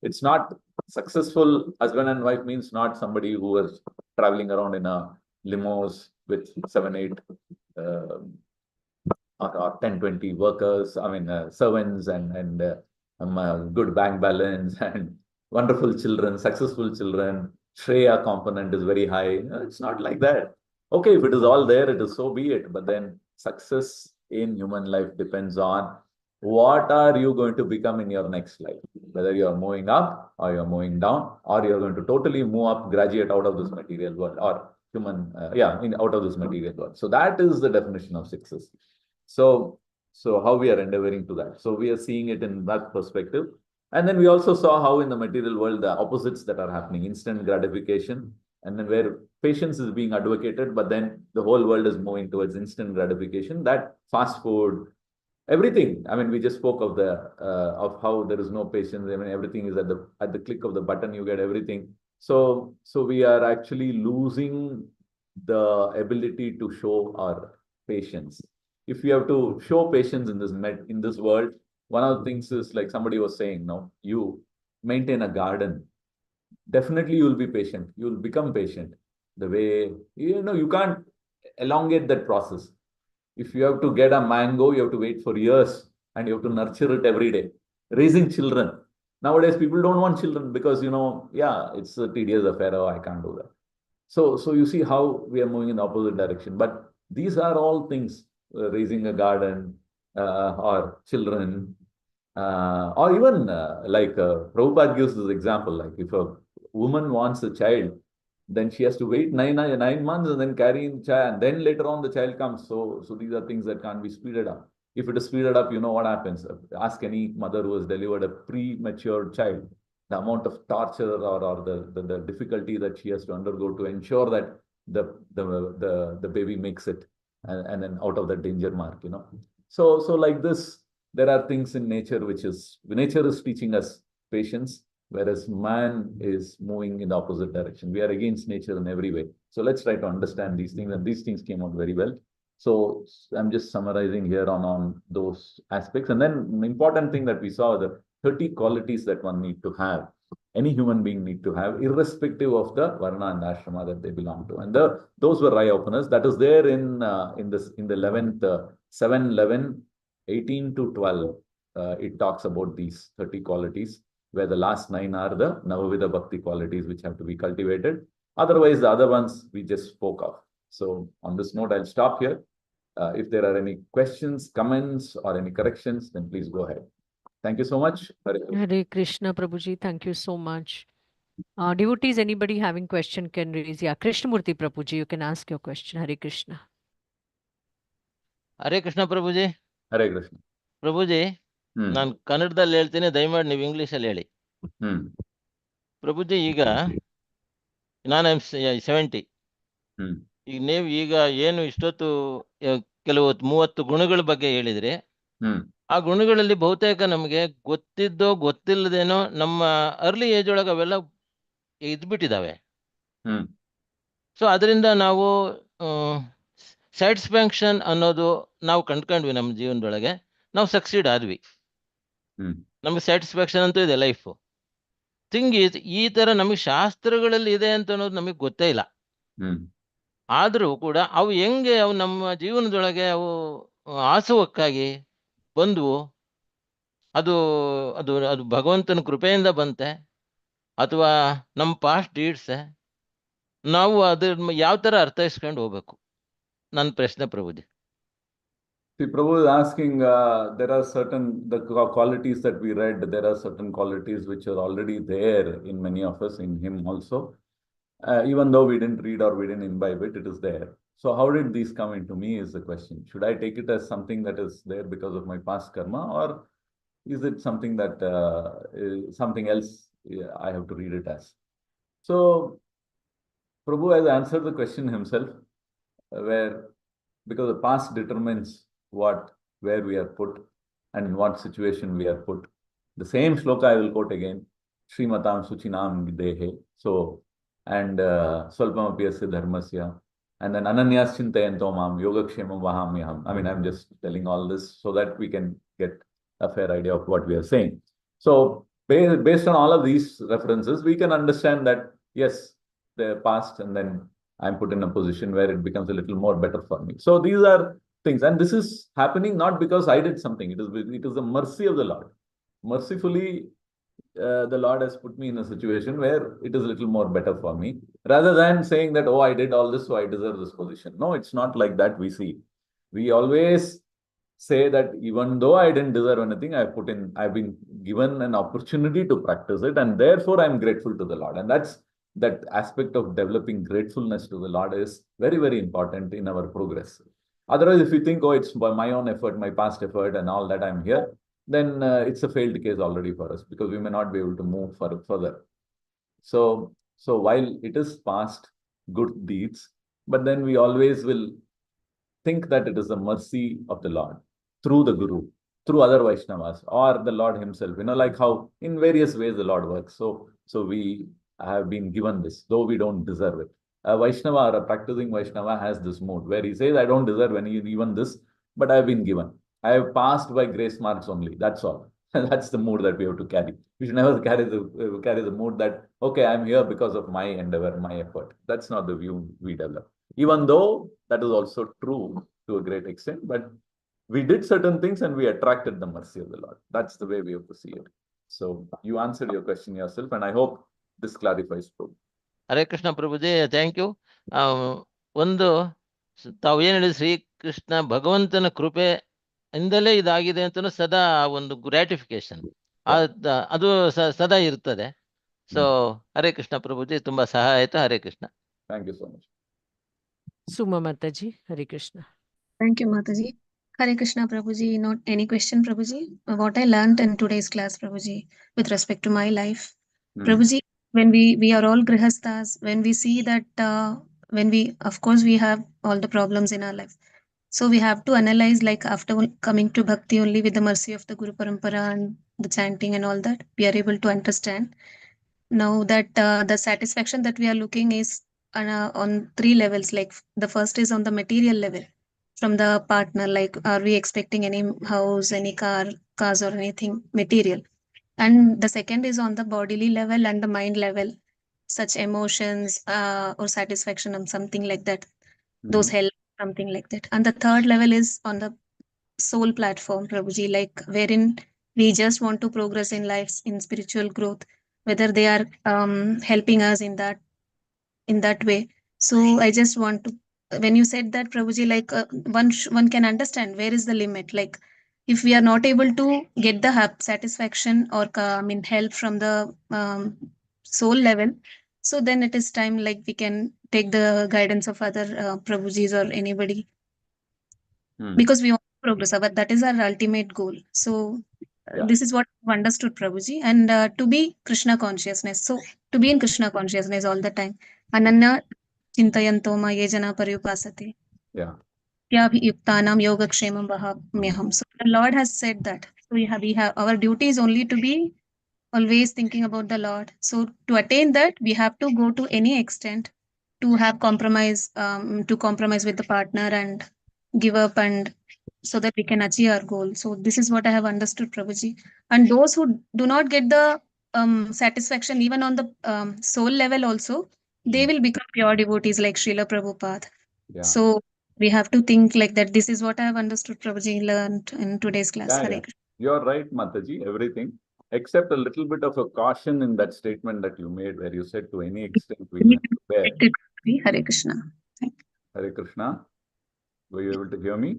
It's not successful husband and wife means not somebody who is traveling around in a limos with 7, 8 or 10, 20 workers, servants, and good bank balance and wonderful children, successful children. Shreya component is very high. It's not like that. Okay, if it is all there, it is, so be it. But then success in human life depends on what are you going to become in your next life. Whether you are moving up or you are moving down, or you are going to totally move up, graduate out of this material world, or out of this material world. So that is the definition of success. So how we are endeavoring to that. So we are seeing it in that perspective. And then we also saw how in the material world, the opposites that are happening, instant gratification, and then where patience is being advocated, but then the whole world is moving towards instant gratification, that fast food, everything. We just spoke of of how there is no patience. Everything is at the click of the button, you get everything. So we are actually losing the ability to show our patience. If you have to show patience in this world, one of the things is, like somebody was saying, no, you maintain a garden. Definitely you will be patient. You will become patient. The way, you can't elongate that process. If you have to get a mango, you have to wait for years, and you have to nurture it every day. Raising children. Nowadays, people don't want children because, it's a tedious affair. Oh, I can't do that. So you see how we are moving in the opposite direction. But these are all things, raising a garden, or children, or even like Prabhupada gives this example, like if a woman wants a child, then she has to wait 9 months and then carry in the child, and then later on the child comes. So these are things that can't be speeded up. If it is speeded up, you know what happens. Ask any mother who has delivered a premature child, the amount of torture or the difficulty that she has to undergo to ensure that the baby makes it, and then out of the danger mark, So like this, there are things in nature nature is teaching us patience, whereas man is moving in the opposite direction. We are against nature in every way. So let's try to understand these things, and these things came out very well. So I'm just summarizing here on those aspects. And then the important thing that we saw, the 30 qualities that one need to have. any human being need to have, irrespective of the varna and ashrama that they belong to. And those were eye openers. That is there in the 11th 7, 11, 18 to 12. It talks about these 30 qualities, where the last 9 are the Navavida Bhakti qualities which have to be cultivated. Otherwise, the other ones we just spoke of. So on this note, I'll stop here. If there are any questions, comments, or any corrections, then please go ahead. Thank you so much. Hare Krishna, Prabhuji. Thank you so much. Devotees, anybody having question can raise. Yeah, Krishnamurti Prabhuji, you can ask your question. Hare Krishna. Hare Krishna, Prabhuji. Hare Krishna. Prabhuji, ನಾನು ಕನ್ನಡದಲ್ಲಿ ಹೇಳ್ತೀನಿ, ದಯಮಾಡಿ ನೀವು ಇಂಗ್ಲಿಷಲ್ಲಿ ಹೇಳಿ. ಪ್ರಭುಜಿ, ಈಗ ನಾನು 70. ಈಗ ನೀವು ಈಗ ಏನು ಇಷ್ಟೊತ್ತು ಕೆಲವು 30 ಗುಣಗಳ ಬಗ್ಗೆ ಹೇಳಿದ್ರಿ. ಆ ಗುಣಗಳಲ್ಲಿ ಬಹುತೇಕ ನಮಗೆ ಗೊತ್ತಿದ್ದೋ ಗೊತ್ತಿಲ್ಲದೇನೋ ನಮ್ಮ ಅರ್ಲಿ ಏಜ್ ಒಳಗೆ ಅವೆಲ್ಲ ಇದ್ಬಿಟ್ಟಿದ್ದಾವೆ. ಸೊ ಅದರಿಂದ ನಾವು ಸ್ಯಾಟಿಸ್ಫ್ಯಾಕ್ಷನ್ ಅನ್ನೋದು ನಾವು ಕಂಡ್ಕೊಂಡ್ವಿ ನಮ್ಮ ಜೀವನದೊಳಗೆ. ನಾವು ಸಕ್ಸೀಡ್ ಆದ್ವಿ. ನಮಗೆ ಸ್ಯಾಟಿಸ್ಫ್ಯಾಕ್ಷನ್ ಅಂತೂ ಇದೆ ಲೈಫ್. ಥಿಂಗ್ ಈಸ್, ಈ ತರ ನಮಗೆ ಶಾಸ್ತ್ರಗಳಲ್ಲಿ ಇದೆ ಅಂತ ಅನ್ನೋದು ನಮಗೆ ಗೊತ್ತೇ ಇಲ್ಲ. ಆದರೂ ಕೂಡ ಅವು ಹೆಂಗೆ ಅವು ನಮ್ಮ ಜೀವನದೊಳಗೆ ಅವು ಆಸುವಕ್ಕಾಗಿ ಬಂದವು, ಅದು ಅದು ಅದು ಭಗವಂತನ ಕೃಪೆಯಿಂದ ಬಂತೆ ಅಥವಾ ನಮ್ಮ ಪಾಸ್ಟ್ ಡೀಡ್ಸ್, ನಾವು ಅದ್ರ ಯಾವ ತರ ಅರ್ಥೈಸ್ಕೊಂಡು ಹೋಗ್ಬೇಕು? ನನ್ನ ಪ್ರಶ್ನೆ ಪ್ರಭುಜಿ. See, Prabhu is asking, there are certain the qualities that we read, there are certain qualities which are already there in many of us, in him also. Even though we didn't read or we didn't imbibe it, it is there. So how did these come into me is the question. Should I take it as something that is there because of my past karma, or is it something that something else I have to read it as? So Prabhu has answered the question himself, where because the past determines where we are put and in what situation we are put. The same shloka I will quote again, Shrimatam Suchinam Videhe. So, and Swalpamapiyasya Dharmasya, and then Ananyas Chintayanto Mam Yogakshemam Vahamyaham. I mean, I'm just telling all this so that we can get a fair idea of what we are saying. So, based on all of these references, we can understand that, yes, they're past, and then I'm put in a position where it becomes a little more better for me. So, these are things, and this is happening not because I did something. It is the mercy of the Lord. Mercifully, the Lord has put me in a situation where it is a little more better for me, rather than saying that, oh, I did all this, so I deserve this position. No, it's not like that. We always say that even though I didn't deserve anything, I've been given an opportunity to practice it, and therefore I'm grateful to the Lord. And that aspect of developing gratefulness to the Lord is very, very important in our progress. Otherwise, if you think, oh, it's by my own effort, my past effort and all that I'm here, then it's a failed case already for us, because we may not be able to move further. So while it is past good deeds, but then we always will think that it is the mercy of the Lord through the Guru, through other Vaishnavas, or the Lord himself, like how in various ways the Lord works. So we have been given this, though we don't deserve it. A Vaishnava or a practicing Vaishnava has this mood where he says, I don't deserve even this, but I've been given. I have passed by grace marks only. That's all. That's the mood that we have to carry. We should never carry the mood that, okay, I'm here because of my endeavor, my effort. That's not the view we develop. Even though that is also true to a great extent, but we did certain things and we attracted the mercy of the Lord. That's the way we have to see it. So you answered your question yourself, and I hope this clarifies. Hare Krishna Prabhuji, thank you. ಒಂದು ತಾವು ಏನು ಹೇಳಿದ್ರಿ, ಶ್ರೀಕೃಷ್ಣ ಭಗವಂತನ ಕೃಪೆ ಇಂದಲೇ ಇದಾಗಿದೆ ಅಂತ ಸದಾ ಒಂದು ಗ್ರಾಟಿಫಿಕೇಶನ್ ಅದು ಸದಾ ಇರ್ತದೆ. ಸೊ ಹರೇ ಕೃಷ್ಣ ಪ್ರಭುಜಿ, ತುಂಬಾ ಸಹಾಯ ಆಯ್ತು. Hare Krishna. Thank you so much. Suma Mataji, Hare Krishna. Thank you, Mataji. Hare Krishna, Prabhuji. Not any question, Prabhuji. What I learned in today's class, Prabhuji, with respect to my life, Prabhuji, when we are all grihasthas, when we see that of course we have all the problems in our life, so we have to analyze, like after coming to bhakti only with the mercy of the Guru Parampara and the chanting and all that, we are able to understand now that the satisfaction that we are looking is on 3 levels. Like the first is on the material level, from the partner, like are we expecting any house, any cars or anything material. And the second is on the bodily level and the mind level, such emotions or satisfaction and something like that. Those help, something like that. And the third level is on the soul platform, Prabhuji, like wherein we just want to progress in life, in spiritual growth, whether they are helping us in that way. So I just want to, when you said that, Prabhuji, like one can understand where is the limit. Like if we are not able to get the satisfaction or help from the soul level, so then it is time like we can take the guidance of other Prabhujis or anybody, because we want to progress. That is our ultimate goal. So this is what I've understood, Prabhuji. And to be Krishna consciousness. So to be in Krishna consciousness all the time. Ananya Chintayanto ma yejana pariyupasate. Yeah. Yuktanam yogakshemam vahamyaham. So the Lord has said that. So we have our duty is only to be always thinking about the Lord. So to attain that, we have to go to any extent to have compromise, to compromise with the partner and give up, and so that we can achieve our goal. So this is what I have understood, Prabhuji. And those who do not get the satisfaction even on the soul level also, they will become pure devotees like Srila Prabhupada. Yeah. So we have to think like that. This is what I have understood, Prabhuji, learned in today's class. Yeah, Hare yeah. Krishna. You're right, Mataji, everything, except a little bit of a caution in that statement that you made, where you said to any extent we'll have to bear. Hare Krishna. Hare Krishna. Were you able to hear me?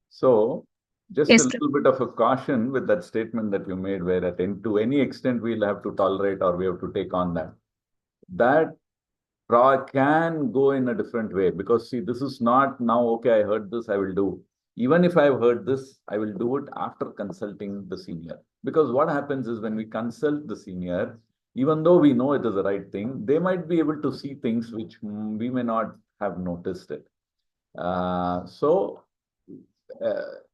So, just Yes, a little bit of a caution with that statement that you made, where to any extent we'll have to tolerate or we have to take on that. That can go in a different way, because see, this is not now, okay, I heard this, I will do. Even if I've heard this, I will do it after consulting the senior. Because what happens is when we consult the senior, even though we know it is the right thing, they might be able to see things which we may not have noticed it. So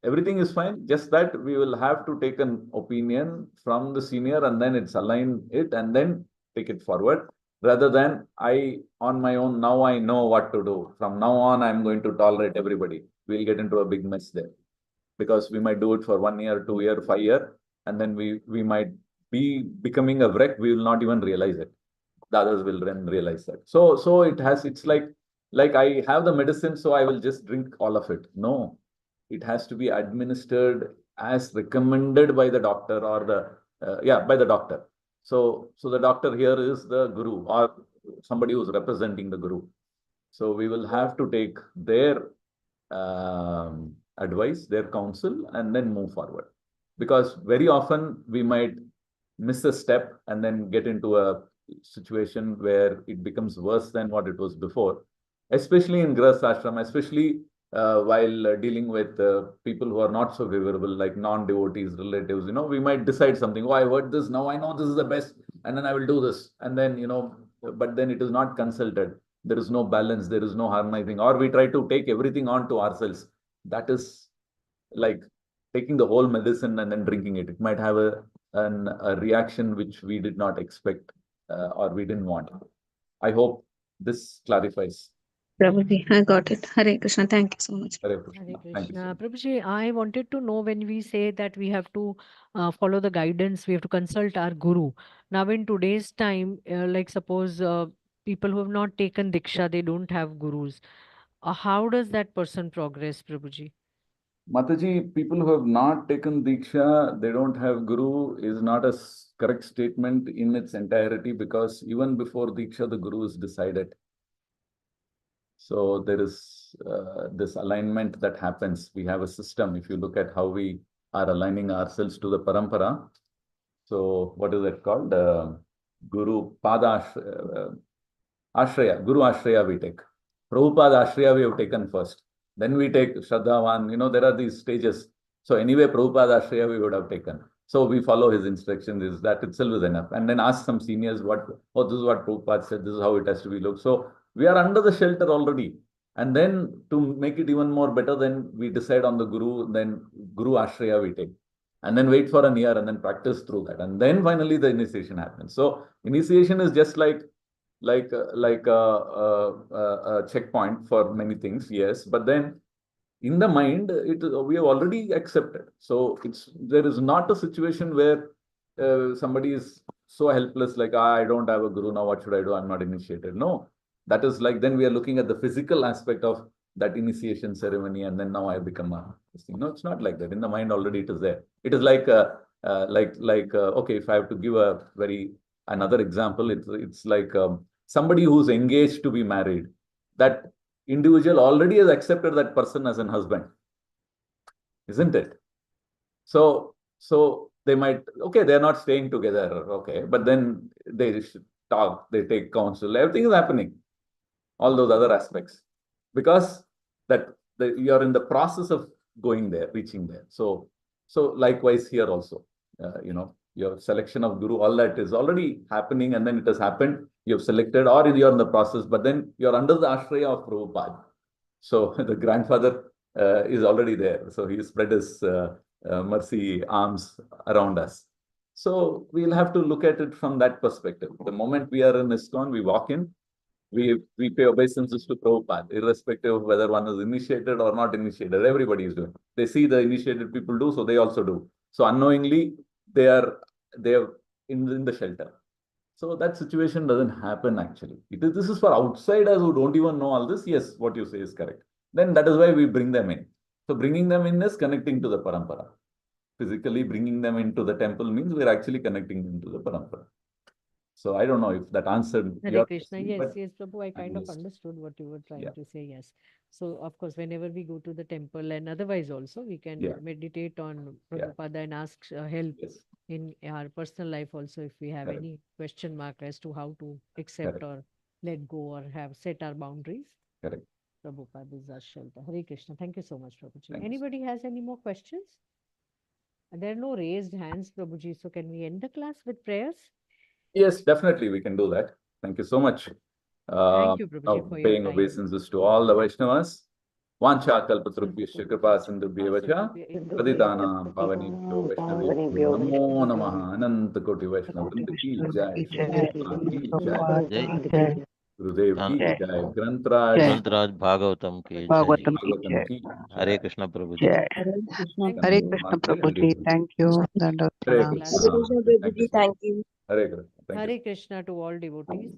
everything is fine, just that we will have to take an opinion from the senior and then it's align it and then take it forward, rather than on my own, now I know what to do. From now on, I'm going to tolerate everybody. We'll get into a big mess there, because we might do it for 1 year, 2 year, 5 year, and then we might be becoming a wreck. We will not even realize it. The others will then realize that. So it's like I have the medicine, so I will just drink all of it. No, it has to be administered as recommended by the doctor or by the doctor. So the doctor here is the guru or somebody who's representing the guru. So we will have to take their advice, their counsel, and then move forward. Because very often we might miss a step and then get into a situation where it becomes worse than what it was before, especially in Grihastha ashram, especially while dealing with people who are not so favorable, like non-devotees, relatives. We might decide something. Oh, I heard this, now I know this is the best, and then I will do this. And then, but then it is not consulted. There is no balance, there is no harmonizing, or we try to take everything on to ourselves. That is like taking the whole medicine and then drinking it. It might have a reaction which we did not expect or we didn't want. I hope this clarifies. Prabhuji, I got it. Hare Krishna. Thank you so much. Hare Krishna. Hare Thank you so Krishna. much. Prabhuji, I wanted to know, when we say that we have to follow the guidance, we have to consult our guru. Now, in today's time, like suppose people who have not taken Diksha, they don't have gurus. How does that person progress, Prabhuji? Mataji, people who have not taken Diksha, they don't have Guru, is not a correct statement in its entirety, because even before Diksha, the Guru is decided. So there is this alignment that happens. We have a system. If you look at how we are aligning ourselves to the parampara, so what is it called? Guru Pada Ashraya, Guru Ashraya we take. Prabhupada Ashraya we have taken first. Then we take Shraddhavan. There are these stages. So anyway, Prabhupada Ashraya we would have taken. So we follow his instructions. That itself is enough. And then ask some seniors this is what Prabhupada said. This is how it has to be looked. So we are under the shelter already. And then to make it even more better, then we decide on the Guru, then Guru Ashraya we take. And then wait for a year and then practice through that. And then finally the initiation happens. So initiation is just like a checkpoint for many things, yes. But then in the mind, we have already accepted. So there is not a situation where somebody is so helpless, like, I don't have a guru, now what should I do? I'm not initiated. No, that is like, then we are looking at the physical aspect of that initiation ceremony, and then now I become a this thing. No, it's not like that. In the mind already it is there. It is like okay, if I have to give a another example, it's like somebody who's engaged to be married. That individual already has accepted that person as an husband, isn't it? So they might, okay, they're not staying together, okay, but then they should talk, they take counsel, everything is happening, all those other aspects, because you're in the process of going there, reaching there. So likewise here also, your selection of guru, all that is already happening, and then it has happened, you've selected, or you're in the process, but then you're under the ashraya of Prabhupada. So the grandfather is already there. So he spread his mercy arms around us. So we'll have to look at it from that perspective. The moment we are in ISKCON, we walk in, we pay obeisances to Prabhupada, irrespective of whether one is initiated or not initiated. Everybody is doing. They see the initiated people do, so they also do. So unknowingly, they are in the shelter. So that situation doesn't happen actually. This is for outsiders who don't even know all this. Yes, what you say is correct. Then that is why we bring them in. So bringing them in is connecting to the parampara. Physically bringing them into the temple means we're actually connecting them to the parampara. So I don't know if that answered Hare Krishna. Yes, Prabhu, I kind of understood what you were trying to say. Yes. So of course, whenever we go to the temple and otherwise also, we can meditate on Prabhupada and ask help in our personal life also, if we have any question mark as to how to accept or let go or have set our boundaries. Correct. Prabhupada is our shelter. Hare Krishna. Thank you so much, Prabhuji. Anybody has any more questions? There are no raised hands, Prabhuji. So can we end the class with prayers? Yes, definitely we can do that. Thank you so much. Thank you, Prabhuji, for your paying obeisances to all the Vaishnavas. Vancha kalpatrubhyasya kripa sindhubhyevacha paditana pavanebhyo Vaishnavebhyo namo namaha ananta koti Vaishnavavrinda ki jai. Jai. Gurudev ki jai. Grantraj Grantraj Bhagavatam ki Bhagavatam jai. ki jai. Hare Krishna Prabhuji. Jai. Hare Krishna. Hare Krishna Prabhuji. Thank you. Hare Dandavat pranam. Krishna. Hare Krishna, Prabhuji. Thank you. Hare Krishna. Thank you. Hare Krishna to all devotees.